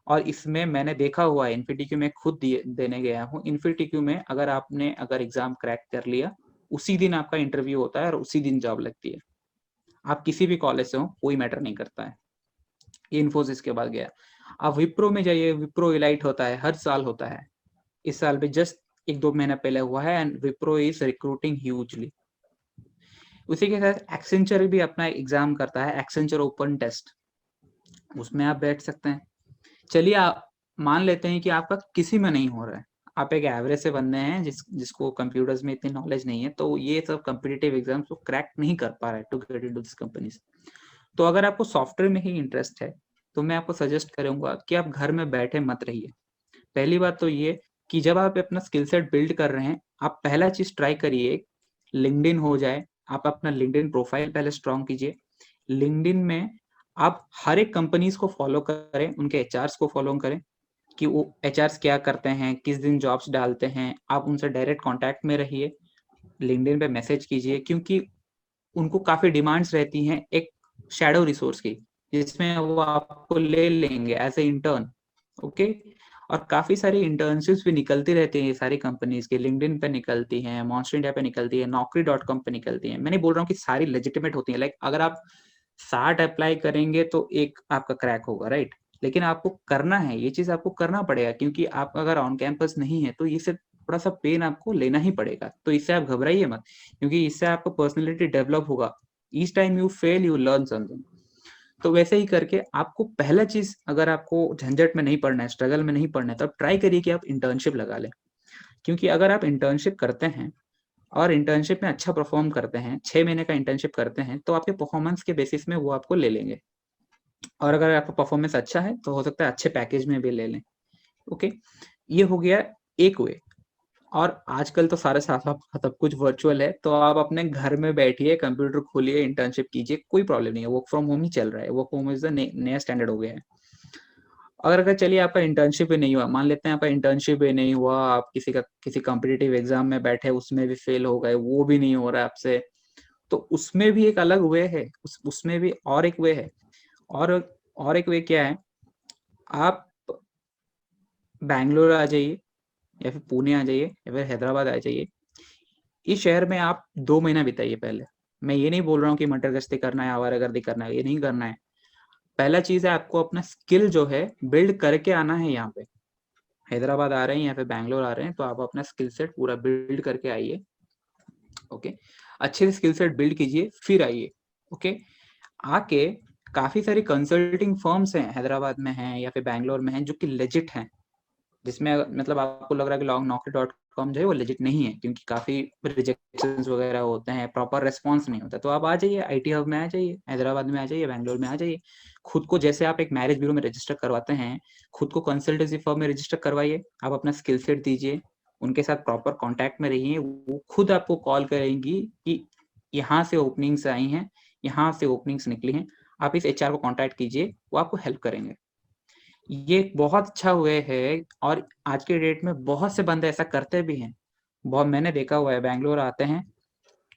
A: और इसमें मैंने देखा हुआ है, इन्फीटीक्यू में खुद देने गया हूँ। इन्फीटीक्यू में अगर एग्ज़ाम क्रैक कर लिया, उसी दिन आपका इंटरव्यू होता है और उसी दिन जॉब लगती है। आप किसी भी कॉलेज से हो, कोई मैटर नहीं करता है। ये इन्फोसिस के बाद गया। आप विप्रो में जाइए, विप्रो इलाइट होता है, हर साल होता है। इस साल भी जस्ट 1-2 महीना पहले हुआ है and Wipro is recruiting hugely. उसी के साथ एक्सेंचर भी अपना एग्जाम करता है, एक्सेंचर ओपन टेस्ट, उसमें आप बैठ सकते हैं। चलिए आप मान लेते हैं कि आपका किसी में नहीं हो रहा है, आप एक एवरेज से बंदे हैं जिसको कंप्यूटर्स में इतनी नॉलेज नहीं है, तो ये सब कॉम्पिटिटिव एग्जाम्स को क्रैक नहीं कर पा रहा है to get into this companies. तो अगर आपको सॉफ्टवेयर में ही इंटरेस्ट है तो मैं आपको सजेस्ट करूंगा कि आप घर में बैठे मत रहिए। पहली बात तो ये कि जब आप अपना स्किल सेट बिल्ड कर रहे हैं, आप पहला चीज ट्राई करिए, लिंक्डइन हो जाए, आप अपना लिंक्डइन प्रोफाइल पहले स्ट्रॉन्ग कीजिए। लिंक्डइन में आप हर एक कंपनीज को फॉलो करें, उनके एचआर्स को फॉलो करें कि वो एचआर्स क्या करते हैं, किस दिन जॉब्स डालते हैं, आप उनसे डायरेक्ट कांटेक्ट में रहिए, लिंक्डइन पे मैसेज कीजिए, क्योंकि उनको काफी डिमांड्स रहती हैं एक शैडो रिसोर्स की, जिसमें वो आपको ले लेंगे एज ए इंटर्न। ओके, और काफी सारी इंटर्नशिप्स भी निकलती रहती हैं, ये सारी कंपनीज की लिंक्डइन पे निकलती हैं, मॉन्स्टर इंडिया पे निकलती है, naukri.com पे निकलती हैं। मैं नहीं बोल रहा हूँ कि सारी लेजिटिमेट होती हैं, लाइक अगर आप 60 अप्लाई करेंगे तो एक आपका क्रैक होगा, राइट? लेकिन आपको करना है, ये चीज आपको करना पड़ेगा, क्योंकि आप अगर ऑन कैंपस नहीं है तो इससे थोड़ा सा पेन आपको लेना ही पड़ेगा। तो इससे आप घबराइए मत, क्योंकि इससे आपका पर्सनैलिटी डेवलप होगा। Each time you fail you learn something. तो वैसे ही करके आपको पहला चीज, अगर आपको झंझट में नहीं पड़ना है, स्ट्रगल में नहीं पड़ना है, तो आप ट्राई करिए कि आप इंटर्नशिप लगा लें। क्योंकि अगर आप इंटर्नशिप करते हैं और इंटर्नशिप में अच्छा परफॉर्म करते हैं, 6 महीने का इंटर्नशिप करते हैं, तो आपके परफॉर्मेंस के बेसिस में वो आपको ले लेंगे। और अगर आपका परफॉर्मेंस अच्छा है तो हो सकता है अच्छे पैकेज में भी ले लें। ओके, ये हो गया एक वे। और आजकल तो सारे सब कुछ वर्चुअल है, तो आप अपने घर में बैठिए, कंप्यूटर खोलिए, इंटर्नशिप कीजिए, कोई प्रॉब्लम नहीं है। वर्क फ्रॉम होम ही चल रहा है, work from home is the नया स्टैंडर्ड हो गया है। अगर चलिए आपका इंटर्नशिप भी नहीं हुआ, मान लेते हैं आपका इंटर्नशिप भी नहीं हुआ, आप किसी कॉम्पिटिटिव एग्जाम में बैठे, उसमें भी फेल हो गए, वो भी नहीं हो रहा है आपसे, तो उसमें भी एक अलग वे है, उसमें भी और एक वे है। और और एक वे क्या है, आप बैंगलोर आ जाइए, या फिर पुणे आ जाइए, या फिर हैदराबाद आ जाइए। इस शहर में आप 2 महीना बिताइए पहले। मैं ये नहीं बोल रहा हूँ कि मटर गश्ती करना है, आवारागर्दी करना है, ये नहीं करना है। पहला चीज है, आपको अपना स्किल जो है बिल्ड करके आना है। यहाँ पे हैदराबाद आ रहे हैं या फिर बैंगलोर आ रहे हैं, तो आप अपना स्किल सेट पूरा बिल्ड करके आइए। ओके, अच्छे से स्किल सेट बिल्ड कीजिए, फिर आइए। ओके, आके काफी सारी कंसल्टिंग फर्म्स हैं, हैदराबाद में हैं या फिर बैंगलोर में हैं, जो कि लेजिट हैं, जिसमें मतलब आपको लग रहा है कि लॉन्ग naukri.com जो है वो लेजिट नहीं है, क्योंकि काफी रिजेक्शंस वगैरह होते हैं, प्रॉपर रेस्पॉन्स नहीं होता। तो आप आ जाइए, आईटी हब में आ जाइए, हैदराबाद में आ जाइए, बैंगलोर में आ जाइए। खुद को जैसे आप एक मैरिज ब्यूरो में रजिस्टर करवाते हैं, खुद को कंसल्टेंसी फर्म में रजिस्टर करवाइए, आप अपना स्किल सेट दीजिए, उनके साथ प्रॉपर कॉन्टैक्ट में रहिए। वो खुद आपको कॉल करेंगी कि यहाँ से ओपनिंग्स आई हैं, यहाँ से ओपनिंग्स निकली हैं, आप इस एचआर को कॉन्टैक्ट कीजिए, वो आपको हेल्प करेंगे। ये एक बहुत अच्छा वे है, और आज के डेट में बहुत से बंदे ऐसा करते भी हैं। बहुत मैंने देखा हुआ है, बैंगलोर आते हैं,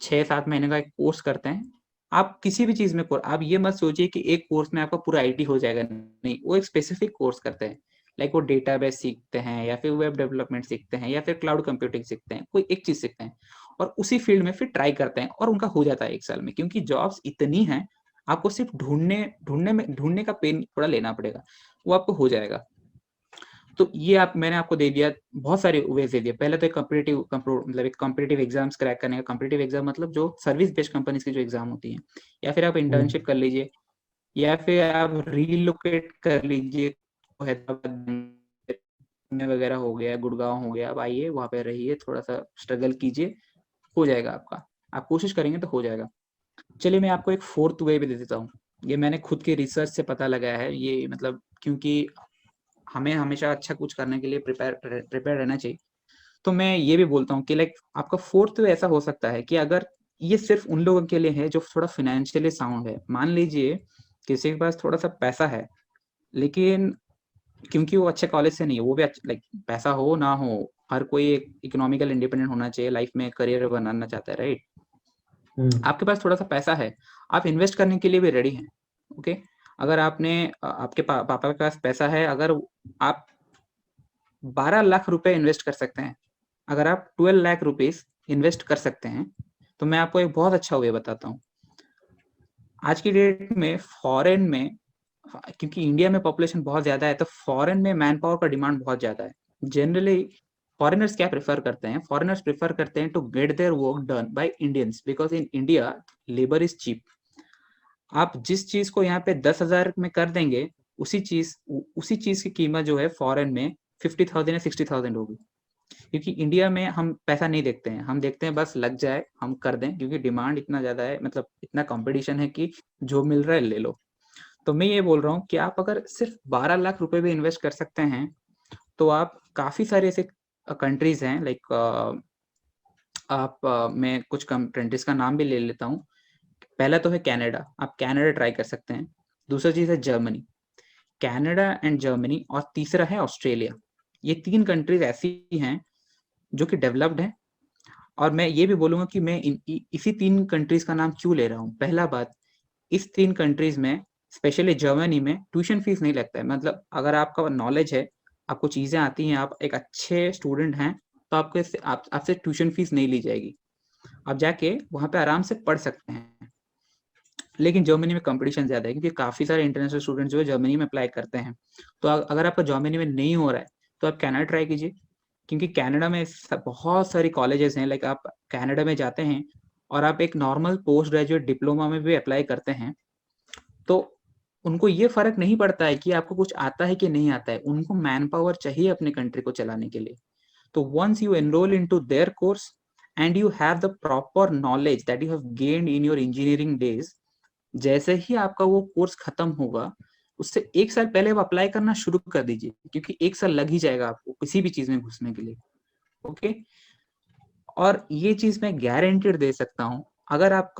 A: 6-7 महीने का एक कोर्स करते हैं। आप किसी भी चीज में आप ये मत सोचिए कि एक कोर्स में आपका पूरा आईटी हो जाएगा, नहीं, वो एक स्पेसिफिक कोर्स करते हैं। लाइक वो डेटाबेस सीखते हैं, या फिर वेब डेवलपमेंट सीखते हैं, या फिर क्लाउड कंप्यूटिंग सीखते हैं, कोई एक चीज सीखते हैं, और उसी फील्ड में फिर ट्राई करते हैं, और उनका हो जाता है 1 साल में। क्योंकि जॉब्स इतनी हैं, आपको सिर्फ ढूंढने का पेन थोड़ा लेना पड़ेगा, वो आपको हो जाएगा। तो ये मैंने आपको दे दिया, बहुत सारे वेज दे दिए। पहले तो एक मतलब एक कॉम्पिटिटिव एग्जाम्स क्रैक करने का, कॉम्पिटिटिव एग्जाम मतलब जो सर्विस बेस्ड कंपनीज की जो एग्जाम होती है, या फिर आप इंटर्नशिप कर लीजिए, या फिर आप रीलोकेट कर लीजिए, हैदराबाद में वगैरह हो गया, गुड़गांव हो गया, आप आइए वहाँ पे रहिए, थोड़ा सा स्ट्रगल कीजिए, हो जाएगा आपका। आप कोशिश करेंगे तो हो जाएगा। चलिए मैं आपको एक फोर्थ वे भी दे देता हूँ। ये मैंने खुद के रिसर्च से पता लगाया है, ये मतलब क्योंकि हमें हमेशा अच्छा कुछ करने के लिए प्रिपेयर रहना चाहिए। तो मैं ये भी बोलता हूँ कि लाइक आपका फोर्थ वे ऐसा हो सकता है कि अगर ये सिर्फ उन लोगों के लिए है जो थोड़ा फाइनेंशियली साउंड है। मान लीजिए किसी के पास थोड़ा सा पैसा है, लेकिन क्योंकि वो अच्छे कॉलेज से नहीं है, वो भी लाइक पैसा हो ना हो, हर कोई एक इकोनॉमिकल इंडिपेंडेंट होना चाहिए, लाइफ में करियर बनाना चाहता है, राइट? आपके पास थोड़ा सा पैसा है, आप इन्वेस्ट करने के लिए भी रेडी हैं। ओके, अगर आपके पापा के पास पैसा है, अगर आप 12 लाख रुपए इन्वेस्ट कर सकते हैं, अगर आप 12 लाख रुपीस इन्वेस्ट कर सकते हैं, तो मैं आपको एक बहुत अच्छा वे बताता हूँ। आज की डेट में फॉरेन में क्योंकि इंडिया में पॉपुलेशन बहुत ज़्यादा है तो फॉरेन में मैन पावर का डिमांड बहुत ज़्यादा है। जनरली फॉरेनर्स क्या प्रेफर करते हैं, फॉरेनर्स प्रेफर करते हैं to get their work done by Indians, because in India labour is cheap. आप जिस चीज को यहाँ पे 10,000 में कर देंगे, उसी चीज की कीमत जो है फॉरेन में 50,000 या 60,000 होगी। क्योंकि इंडिया में हम पैसा नहीं देखते हैं, हम देखते हैं बस लग जाए हम कर दें, क्योंकि डिमांड इतना ज्यादा है, मतलब इतना कंपटीशन है कि जो मिल रहा है ले लो। तो मैं ये बोल रहा हूँ कि आप अगर सिर्फ 12 लाख रुपए भी इन्वेस्ट कर सकते हैं तो आप काफी सारे ऐसे कंट्रीज हैं, लाइक मैं कुछ कंट्रीज का नाम भी ले लेता हूँ। पहला तो है कनाडा, आप कनाडा ट्राई कर सकते हैं। दूसरा चीज है जर्मनी, कनाडा एंड जर्मनी, और तीसरा है ऑस्ट्रेलिया। ये 3 कंट्रीज ऐसी हैं जो कि डेवलप्ड हैं। और मैं ये भी बोलूंगा कि मैं इसी 3 कंट्रीज का नाम क्यों ले रहा हूँ। पहला बात, इस 3 कंट्रीज में स्पेशली जर्मनी में ट्यूशन फीस नहीं लगता है। मतलब अगर आपका नॉलेज है, आपको चीजें आती हैं, आप एक अच्छे स्टूडेंट हैं, तो आपसे ट्यूशन फीस नहीं ली जाएगी। आप जाके वहां पे आराम से पढ़ सकते हैं। लेकिन जर्मनी में कंपटीशन ज्यादा है, क्योंकि काफी सारे इंटरनेशनल स्टूडेंट जो है जर्मनी में अप्लाई करते हैं। तो अगर आपका जर्मनी में नहीं हो रहा है तो आप कनाडा ट्राई कीजिए, क्योंकि कनाडा में बहुत सारी कॉलेजेस हैं। लाइक आप कनाडा में जाते हैं और आप एक नॉर्मल पोस्ट ग्रेजुएट डिप्लोमा में भी अप्लाई करते हैं, तो उनको ये फर्क नहीं पड़ता है कि आपको कुछ आता है कि नहीं आता है, उनको मैन पावर चाहिए अपने कंट्री को चलाने के लिए। तो once you enroll into their course and you have the proper knowledge that you have gained in your engineering days, जैसे ही आपका वो कोर्स खत्म होगा, उससे 1 साल पहले आप अप्लाई करना शुरू कर दीजिए, क्योंकि 1 साल लग ही जाएगा आपको किसी भी चीज में घुसने के लिए। ओके, और ये चीज मैं गारंटेड दे सकता हूँ, अगर आप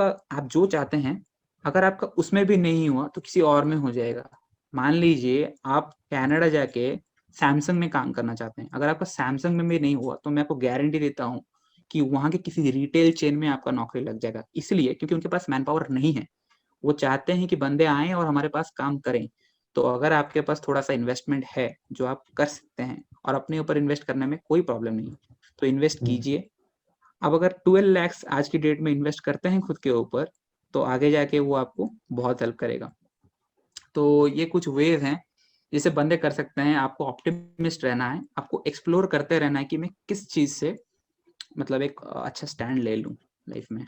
A: जो चाहते हैं, अगर आपका उसमें भी नहीं हुआ तो किसी और में हो जाएगा। मान लीजिए आप कनाडा जाके सैमसंग में काम करना चाहते हैं, अगर आपका सैमसंग में भी नहीं हुआ तो मैं आपको गारंटी देता हूँ कि वहां के किसी रिटेल चेन में आपका नौकरी लग जाएगा। इसलिए क्योंकि उनके पास मैन पावर नहीं है, वो चाहते हैं कि बंदे आए और हमारे पास काम करें। तो अगर आपके पास थोड़ा सा इन्वेस्टमेंट है जो आप कर सकते हैं, और अपने ऊपर इन्वेस्ट करने में कोई प्रॉब्लम नहीं, तो इन्वेस्ट कीजिए। अब अगर 12 लैक्स आज की डेट में इन्वेस्ट करते हैं खुद के ऊपर, तो आगे जाके वो आपको बहुत हेल्प करेगा। तो ये कुछ वेज हैं जिसे बंदे कर सकते हैं। आपको ऑप्टिमिस्ट रहना है, आपको एक्सप्लोर करते रहना है कि मैं किस चीज से मतलब एक अच्छा स्टैंड ले लूं लाइफ में।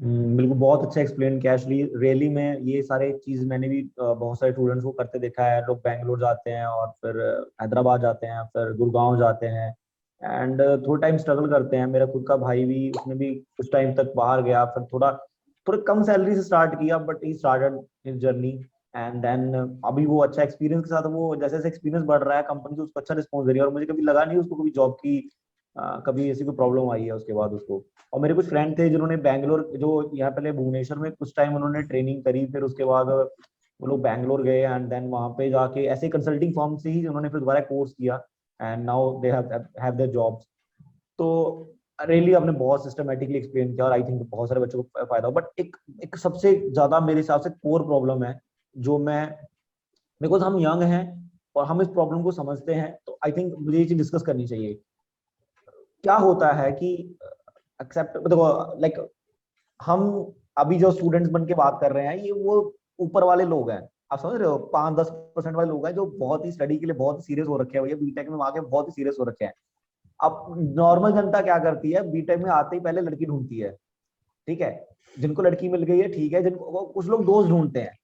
B: बिल्कुल, बहुत अच्छा एक्सप्लेन किया एक्चुअली। रियली में ये सारे चीज मैंने भी बहुत सारे स्टूडेंट्स को करते देखा है। लोग बैंगलोर जाते हैं और फिर हैदराबाद जाते हैं, फिर गुड़गांव जाते हैं एंड थोड़ा टाइम स्ट्रगल करते हैं। मेरा खुद का भाई भी, उसने भी कुछ टाइम तक बाहर गया, फिर थोड़ा थोड़ा कम सैलरी से स्टार्ट किया, but he started his journey and then अभी वो अच्छा एक्सपीरियंस के साथ, वो जैसे जैसे एक्सपीरियंस बढ़ रहा है कंपनी से उसको अच्छा रिस्पॉन्स दे रही है। और मुझे कभी लगा नहीं उसको कभी जॉब की कभी ऐसी कोई प्रॉब्लम आई है उसके बाद उसको। और मेरे कुछ फ्रेंड थे जिन्होंने बैंगलोर, जो यहाँ पहले भुवनेश्वर में कुछ टाइम उन्होंने ट्रेनिंग करी, फिर उसके बाद वो लोग बैंगलोर गए एंड देन वहां पे जाके ऐसे कंसल्टिंग फर्म से ही उन्होंने फिर दोबारा कोर्स किया and now they have their jobs. तो रियली आपने बहुत सिस्टमेटिकली एक्सप्लेन किया और आई थिंक बहुत सारे बच्चों को फायदा हो। बट एक एक सबसे ज्यादा मेरे हिसाब से कोर प्रॉब्लम है जो मैं, बिकॉज हम यंग हैं और हम इस प्रॉब्लम को समझते हैं, तो आई थिंक मुझे ये चीज डिस्कस करनी चाहिए। क्या होता है कि एक्सेप्ट, देखो लाइक हम अभी जो स्टूडेंट्स बन के बात कर रहे हैं, ये वो ऊपर वाले लोग हैं, आप समझ रहे हो, 5-10% वाले लोग हैं जो बहुत ही स्टडी के लिए बहुत सीरियस हो रखे हैं भैया, बीटेक में आके बहुत ही सीरियस हो रखे हैं। अब नॉर्मल जनता क्या करती है, बीटेक में आते ही पहले लड़की ढूंढती है, ठीक है, जिनको लड़की मिल गई है ठीक है, जिनको कुछ लोग दोस्त ढूंढते हैं,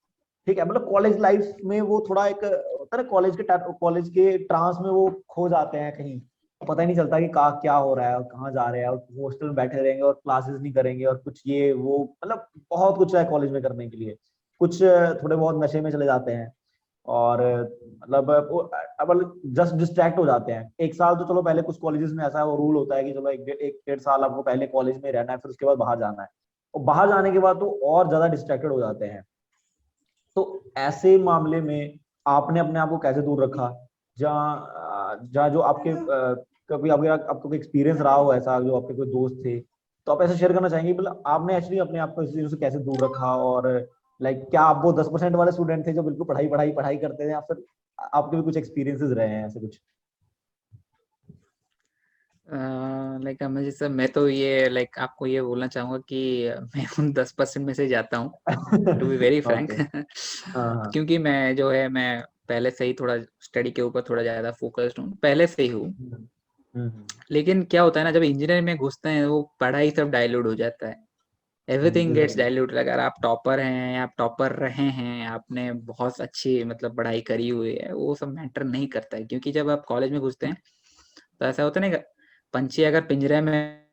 B: ठीक है, मतलब कॉलेज लाइफ में वो थोड़ा एक होता है, कॉलेज के ट्रांस में वो खो जाते हैं कहीं, पता ही नहीं चलता कि कहाँ क्या हो रहा है और कहाँ जा रहे हैं, और हॉस्टल में बैठे रहेंगे और क्लासेस नहीं करेंगे और कुछ ये वो, मतलब बहुत कुछ है कॉलेज में करने के लिए। कुछ थोड़े बहुत नशे में चले जाते हैं और मतलब अब जस्ट डिस्ट्रैक्ट हो जाते हैं। 1 साल तो चलो पहले कुछ कॉलेजेस में ऐसा वो रूल होता है कि चलो एक डेढ़ साल आपको पहले कॉलेज में रहना है, फिर उसके बाद बाहर जाना है, और बाहर जाने के बाद तो और ज्यादा डिस्ट्रैक्टेड हो जाते हैं। तो ऐसे मामले में आपने अपने आप को कैसे दूर रखा, जहाँ जहाँ जो आपके कभी आपको कोई एक्सपीरियंस रहा हो ऐसा, जो आपके कोई दोस्त थे, तो आप ऐसे शेयर करना चाहेंगे, मतलब आपने एक्चुअली अपने आप को इस चीजों से कैसे दूर रखा, और लाइक क्या आप वो 10% वाले स्टूडेंट थे जो बिल्कुल पढ़ाई पढ़ाई पढ़ाई करते थे, या फिर आपके भी कुछ एक्सपीरियंसेस रहे हैं ऐसे कुछ?
A: लाइक मुझे सर, मैं तो ये लाइक आपको ये बोलना चाहूंगा कि मैं उन 10% में से जाता हूँ, to be very frank.
B: Okay. हाँ हाँ।
A: क्योंकि मैं जो है, मैं पहले से ही थोड़ा स्टडी के ऊपर थोड़ा ज़्यादा फोकस्ड हूँ, पहले से ही हूँ।
B: हम्म,
A: लेकिन क्या होता है ना, जब इंजीनियरिंग में घुसते हैं वो पढ़ाई सब डाइल्यूट हो जाता है, एवरीथिंग गेट्स
B: राइट।
A: डाइल्यूट। अगर आप टॉपर हैं, आप टॉपर रहे हैं, आपने बहुत अच्छी मतलब पढ़ाई करी हुई है, वो सब मैटर नहीं करता है। क्योंकि जब आप कॉलेज में घुसते हैं तो ऐसा होता है ना, पंछी अगर पिंजरे में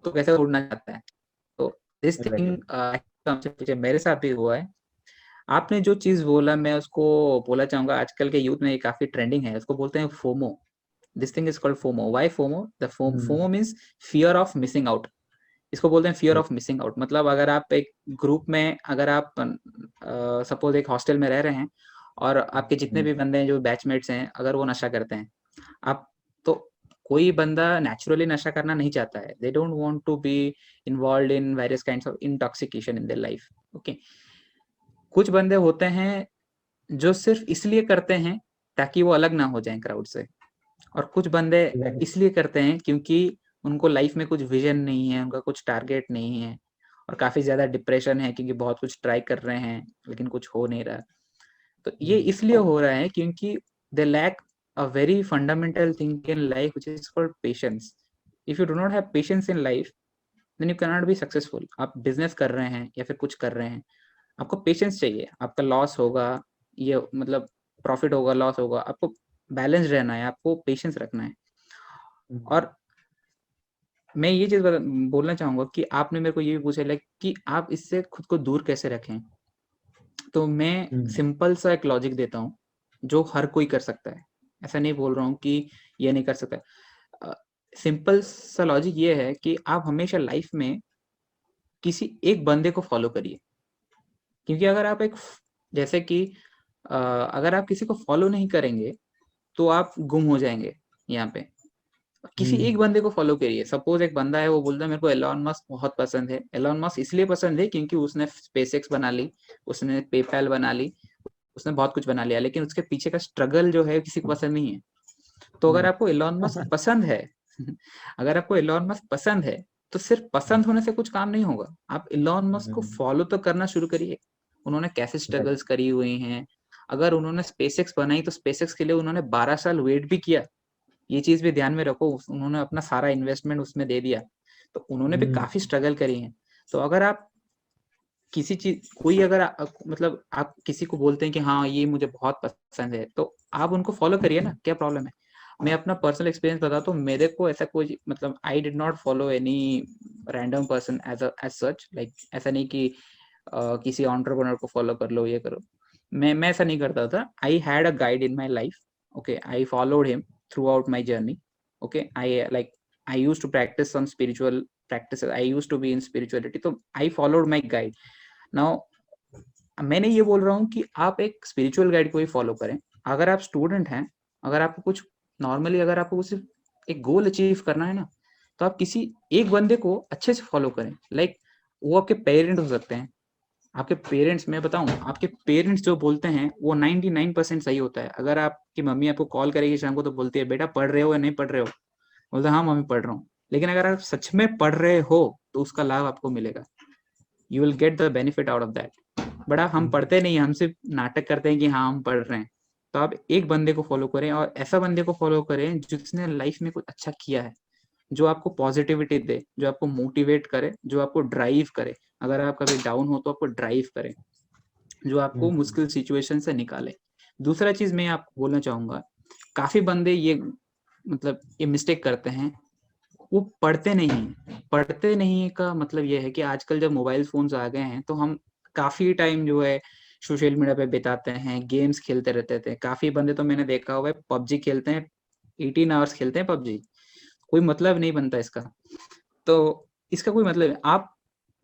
A: तो कैसे उड़ना चाहता है। तो दिस
B: राइट।
A: थिंग मेरे साथ भी हुआ है। आपने जो चीज बोला, मैं उसको बोलना चाहूंगा, आजकल के यूथ में ये काफी ट्रेंडिंग है, उसको बोलते हैं FOMO. This thing is called FOMO. Why FOMO? The FOMO means fear of missing out. इसको बोलते हैं फियर ऑफ मिसिंग आउट। मतलब अगर आप एक ग्रुप में, अगर आप सपोज एक हॉस्टल में रह रहे हैं और आपके जितने भी बंदे हैं जो बैचमेट्स हैं, अगर वो नशा करते हैं, आप तो कोई बंदा नेचुरली नशा करना नहीं चाहता है। They don't want to be involve in various kinds of intoxication in their life. Okay, कुछ बंदे होते हैं जो सिर्फ इसलिए करते हैं ताकि वो अलग ना हो जाएं क्राउड से, और कुछ बंदे
B: एग्जैक्टली।
A: इसलिए करते हैं क्योंकि उनको लाइफ में कुछ विजन नहीं है, उनका कुछ टारगेट नहीं है, और काफी ज्यादा डिप्रेशन है क्योंकि बहुत कुछ ट्राई कर रहे हैं लेकिन कुछ हो नहीं रहा। तो ये इसलिए हो रहा है क्योंकि they lack a very fundamental thing in life which is called patience. If you do not have patience in life, then you can not be successful. आप बिजनेस कर रहे हैं या फिर कुछ कर रहे हैं, आपको पेशेंस चाहिए। आपका लॉस होगा, ये मतलब प्रॉफिट होगा, लॉस होगा, आपको बैलेंस रहना है, आपको पेशेंस रखना है। और मैं ये चीज बोलना चाहूंगा कि आपने मेरे को ये भी पूछा लाइक कि आप इससे खुद को दूर कैसे रखें। तो मैं सिंपल सा एक लॉजिक देता हूँ जो हर कोई कर सकता है। ऐसा नहीं बोल रहा हूँ कि ये नहीं कर सकता। सिंपल सा लॉजिक ये है कि आप हमेशा लाइफ में किसी एक बंदे को फॉलो करिए। क्योंकि अगर आप एक, जैसे कि अगर आप किसी को फॉलो नहीं करेंगे तो आप गुम हो जाएंगे यहाँ पे। किसी एक बंदे को फॉलो करिए। सपोज एक बंदा है, वो बोलता है मेरे को एलॉन मस्क बहुत पसंद है। एलॉन मस्क इसलिए पसंद है क्योंकि उसने स्पेसएक्स बना ली, उसने पेपैल बना ली, उसने बहुत कुछ बना लिया, लेकिन उसके पीछे का स्ट्रगल जो है किसी को पसंद नहीं है। तो अगर आपको एलॉन मस्क पसंद है अगर आपको एलॉन मस्क पसंद है, तो सिर्फ पसंद होने से कुछ काम नहीं होगा। आप एलॉन मस्क को फॉलो तो करना शुरू करिए। उन्होंने कैसे
B: राइट।
A: स्ट्रगल्स करी हुई हैं। अगर उन्होंने स्पेसएक्स बनाई तो स्पेसएक्स के लिए उन्होंने 12 साल वेट भी किया। ये चीज भी ध्यान में रखो, उन्होंने अपना सारा इन्वेस्टमेंट उसमें दे दिया। तो उन्होंने भी काफी स्ट्रगल करी है। तो अगर आप किसी चीज, कोई अगर मतलब आप किसी को बोलते हैं कि हाँ ये मुझे बहुत पसंद है, तो आप उनको फॉलो करिए ना, क्या प्रॉब्लम है। मैं अपना पर्सनल एक्सपीरियंस बताता हूँ। मेरे को ऐसा कोई मतलब I did not follow any random person as such. Like ऐसा नहीं कि किसी एंटरप्रेन्योर को फॉलो कर लो, ये करो। मैं ऐसा नहीं करता था। I had a guide in my life. Okay, I followed him throughout my journey. Okay, I use to practice some spiritual practices. I used to be in spirituality, तो I followed my guide. Now मैंने ये बोल रहा हूँ कि आप एक spiritual guide को ही फॉलो करें। अगर आप स्टूडेंट हैं, अगर आपको कुछ नॉर्मली, अगर आपको कुछ एक गोल अचीव करना है ना, तो आप किसी एक बंदे को अच्छे से फॉलो करें। लाइक वो आपके पेरेंट हो सकते हैं। आपके पेरेंट्स, मैं बताऊं, आपके पेरेंट्स जो बोलते हैं वो 99% सही होता है। अगर आपकी मम्मी आपको कॉल करेगी शाम को तो बोलती है बेटा पढ़ रहे हो या नहीं पढ़ रहे हो, बोलते हाँ मम्मी पढ़ रहा हूँ। लेकिन अगर आप सच में पढ़ रहे हो तो उसका लाभ आपको मिलेगा। You will get the benefit out of that. बड़ा हम पढ़ते नहीं, हम सिर्फ नाटक करते हैं कि हाँ हम पढ़ रहे हैं। तो आप एक बंदे को फॉलो करें, और ऐसा बंदे को फॉलो करें जिसने लाइफ में कुछ अच्छा किया है, जो आपको पॉजिटिविटी दे, जो आपको मोटिवेट करे, जो आपको ड्राइव करे। अगर आप कभी डाउन हो तो आपको ड्राइव करे, जो आपको मुश्किल सिचुएशन से निकाले। दूसरा चीज मैं आपको बोलना चाहूंगा, काफी बंदे ये मतलब ये मिस्टेक करते हैं, वो पढ़ते नहीं हैं। पढ़ते नहीं का मतलब ये है कि आजकल जब मोबाइल फोन्स आ गए हैं तो हम काफी टाइम जो है सोशल मीडिया पे बिताते हैं, गेम्स खेलते रहते थे। काफी बंदे तो मैंने देखा हुआ है पबजी खेलते हैं, 18 आवर्स खेलते हैं पबजी। कोई मतलब नहीं बनता इसका। तो इसका कोई मतलब है, आप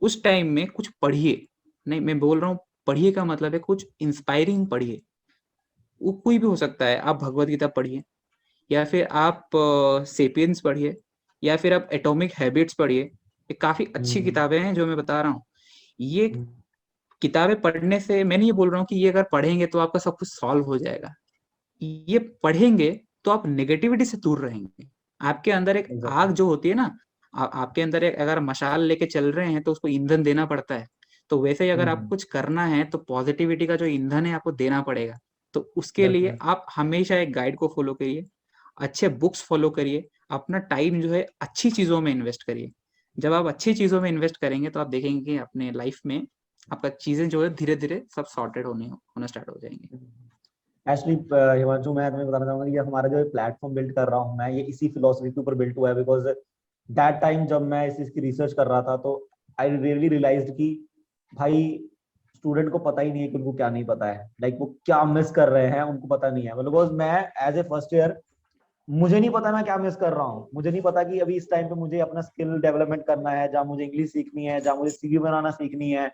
A: उस टाइम में कुछ पढ़िए। नहीं, मैं बोल रहा हूँ पढ़िए का मतलब है कुछ इंस्पायरिंग पढ़िए। वो कोई भी हो सकता है। आप भगवत गीता पढ़िए, या फिर आप सेपियंस पढ़िए, या फिर आप एटॉमिक हैबिट्स पढ़िए। ये काफी अच्छी किताबें हैं जो मैं बता रहा हूँ। ये किताबें पढ़ने से, मैं नहीं ये बोल रहा हूँ कि ये अगर पढ़ेंगे तो आपका सब कुछ सॉल्व हो जाएगा। ये पढ़ेंगे तो आप नेगेटिविटी से दूर रहेंगे। आपके अंदर एक
B: एग्जैक्टली।
A: आग जो होती है ना, आपके अंदर एक अगर मशाल लेके चल रहे हैं तो उसको ईंधन देना पड़ता है। तो वैसे ही अगर आपको कुछ करना है तो पॉजिटिविटी का जो ईंधन है आपको देना पड़ेगा। तो उसके लिए
B: डेफिनेट।
A: आप हमेशा एक गाइड को फॉलो करिए, अच्छे बुक्स फॉलो करिए, अपना टाइम जो है अच्छी चीजों में इन्वेस्ट करिए। जब आप अच्छी चीजों में इन्वेस्ट करेंगे तो आप देखेंगे कि अपने लाइफ में आपका चीजें जो है धीरे धीरे सब सॉर्टेड होना स्टार्ट हो जाएंगे।
B: एक्चुअली हिमांशु, मैं तुम्हें बताना चाहूंगा कि ये हमारा जो प्लेटफॉर्म बिल्ड कर रहा हूँ मैं, ये इसी फिलोसफी के ऊपर बिल्ड हुआ है। बिकॉज दैट टाइम जब मैं इस चीज की रिसर्च कर रहा था तो आई रियली रियलाइज्ड कि भाई स्टूडेंट को पता ही नहीं है कि उनको क्या नहीं पता है, लाइक वो क्या मिस कर रहे हैं उनको पता नहीं है। बिकॉज मैं एज ए फर्स्ट ईयर, मुझे नहीं पता मैं क्या मिस कर रहा हूँ। मुझे नहीं पता कि अभी इस टाइम पे मुझे अपना स्किल डेवलपमेंट करना है, जहाँ मुझे इंग्लिश सीखनी है, जहाँ मुझे सीवी बनाना सीखनी है,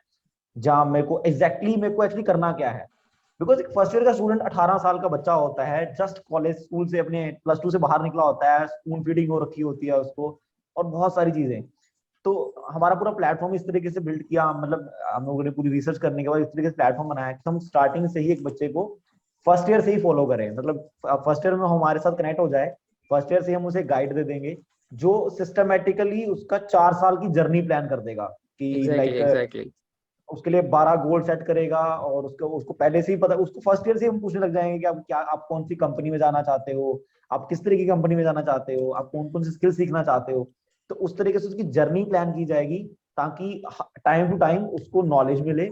B: जहाँ मेरे को एक्चुअली करना क्या है। बिकॉज एक फर्स्ट ईयर का स्टूडेंट 18 साल का बच्चा होता है, जस्ट कॉलेज स्कूल से अपने +2 से बाहर निकला होता है, स्पून फीडिंग हो रखी होती है उसको, और बहुत सारी चीजें। तो हमारा पूरा प्लेटफॉर्म इस तरीके से बिल्ड किया, मतलब हम लोगों ने पूरी रिसर्च करने के बाद इस तरीके से प्लेटफॉर्म बनाया कि हम स्टार्टिंग से ही एक बच्चे को फर्स्ट ईयर से ही फॉलो करें। मतलब फर्स्ट ईयर में हमारे साथ कनेक्ट हो जाए, फर्स्ट ईयर से हम उसे गाइड दे देंगे जो सिस्टमेटिकली उसका 4 साल की जर्नी प्लान कर देगा। कि
A: एग्जैक्टली
B: लाइक
A: एग्जैक्टली।
B: उसके लिए 12 गोल सेट करेगा, और उसको उसको पहले से ही पता, उसको फर्स्ट ईयर से हम पूछने लग जाएंगे कि आप कौन सी कंपनी में जाना चाहते हो, आप किस तरह की कंपनी में जाना चाहते हो, आप कौन कौन सी स्किल सीखना चाहते हो। तो उस तरीके से उसकी जर्नी प्लान की जाएगी, ताकि टाइम टू टाइम उसको नॉलेज मिले।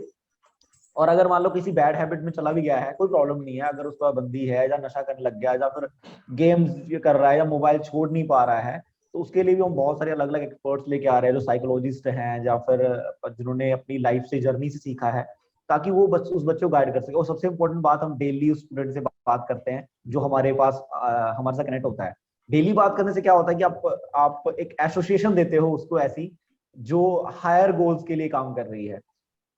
B: और अगर मान लो किसी बैड हैबिट में चला भी गया है, कोई प्रॉब्लम नहीं है। अगर उसका बंदी है, या नशा करने लग गया है, या फिर गेम्स कर रहा है, या मोबाइल छोड़ नहीं पा रहा है, तो उसके लिए भी हम बहुत सारे अलग अलग एक्सपर्ट्स लेके आ रहे हैं, जो साइकोलॉजिस्ट हैं, या फिर जिन्होंने अपनी लाइफ से जर्नी से सीखा है, ताकि वो उस बच्चे को गाइड कर सके। और सबसे इंपॉर्टेंट बात, हम डेली उस स्टूडेंट से बात करते हैं जो हमारे पास हमारे साथ कनेक्ट होता है। डेली बात करने से क्या होता है कि आप एक एसोसिएशन देते हो उसको ऐसी, जो हायर गोल्स के लिए काम कर रही है।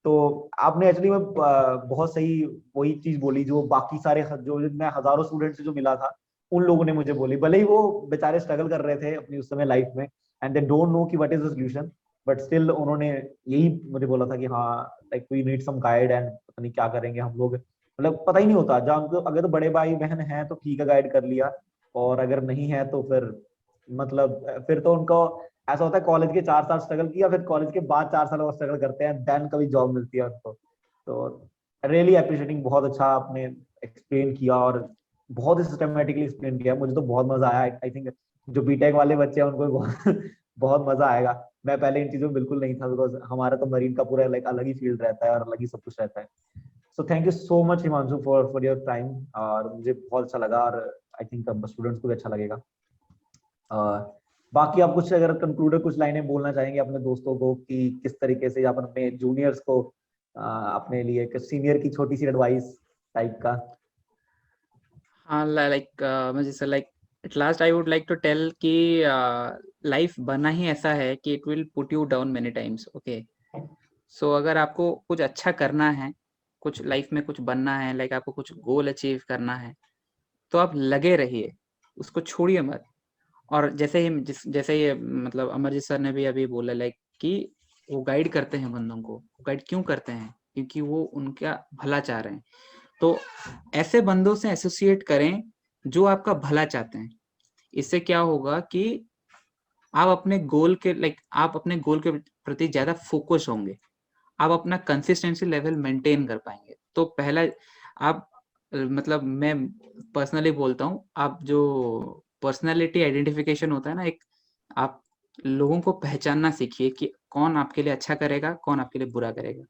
B: तो आपने एक्चुअली में बहुत सही वही चीज बोली जो बाकी सारे जो मैं हजारों स्टूडेंट से जो मिला था, उन लोगों ने मुझे बोली। भले ही वो बेचारे स्ट्रगल कर रहे थे अपनी उस समय लाइफ में, एंड दे डोंट नो कि what is the solution, but still उन्होंने यही मुझे बोला था कि हाँ, like we need some guide, and पता नहीं क्या करेंगे हम लोग। मतलब पता ही नहीं होता, जहाँ उनको अगर तो बड़े भाई बहन हैं तो ठीक है, गाइड कर लिया, और अगर नहीं है तो फिर मतलब फिर तो उनको ऐसा होता है, कॉलेज के 4 साल स्ट्रगल किया, फिर कॉलेज के बाद 4 साल और स्ट्रगल करते हैं, देन कभी जॉब मिलती है उनको। तो रियली अप्रिशिएटिंग, बहुत अच्छा आपने एक्सप्लेन किया, और बहुत ही सिस्टमेटिकली एक्सप्लेन किया। मुझे तो बहुत मजा आया। आई थिंक जो बीटेक वाले बच्चे हैं उनको भी बहुत बहुत मजा आएगा। मैं पहले इन चीजों में बिल्कुल नहीं था, बिकॉज हमारा तो मरीन का पूरा लाइक अलग ही फील्ड रहता है, और अलग ही सब कुछ रहता है। So thank you so much Himanshu for your time, और मुझे बहुत अच्छा लगा, और आई थिंक स्टूडेंट्स को भी अच्छा लगेगा। बाकी आप कुछ अगर कंक्लूडर कुछ लाइनें बोलना चाहेंगे अपने दोस्तों को, कि किस तरीके से आप अपने जूनियर्स को अपने लिए सीनियर की छोटी सी एडवाइस टाइप का।
A: हाँ, लाइक मुझे sir, like at last I would like to tell कि लाइफ बना ही ऐसा है कि it will put you down many times. Okay, so अगर आपको कुछ अच्छा करना है, कुछ लाइफ में कुछ बनना है, लाइक आपको कुछ गोल अचीव करना है, तो आप लगे रहिए, उसको छोड़िए मत। और जैसे ये मतलब अमरजीत सर ने भी अभी बोला, लाइक कि वो गाइड करते हैं बंदों को। गाइड क्यों करते हैं? क्योंकि वो उनका भला चाह रहे हैं। तो ऐसे बंदों से एसोसिएट करें जो आपका भला चाहते हैं। इससे क्या होगा कि आप अपने गोल के प्रति ज्यादा फोकस होंगे, आप अपना कंसिस्टेंसी लेवल मेंटेन कर पाएंगे। तो पहला, आप मतलब मैं पर्सनली बोलता हूँ, आप जो पर्सनालिटी आइडेंटिफिकेशन होता है ना, एक आप लोगों को पहचानना सीखिए कि कौन आपके लिए अच्छा करेगा, कौन आपके लिए बुरा करेगा।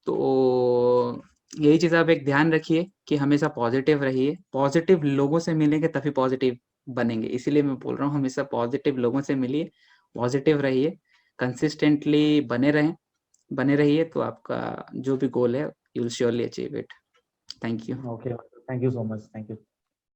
A: तो यही चीज आप एक ध्यान रखिए कि हमेशा पॉजिटिव रहिए, पॉजिटिव लोगों से मिलेंगे तभी पॉजिटिव बनेंगे। इसीलिए मैं बोल रहा हूँ, हमेशा पॉजिटिव लोगों से मिलिए, पॉजिटिव रहिए, कंसिस्टेंटली बने रहिए, तो आपका जो भी गोल है you will surely achieve it. Thank you.
B: Okay, thank you so much, thank you.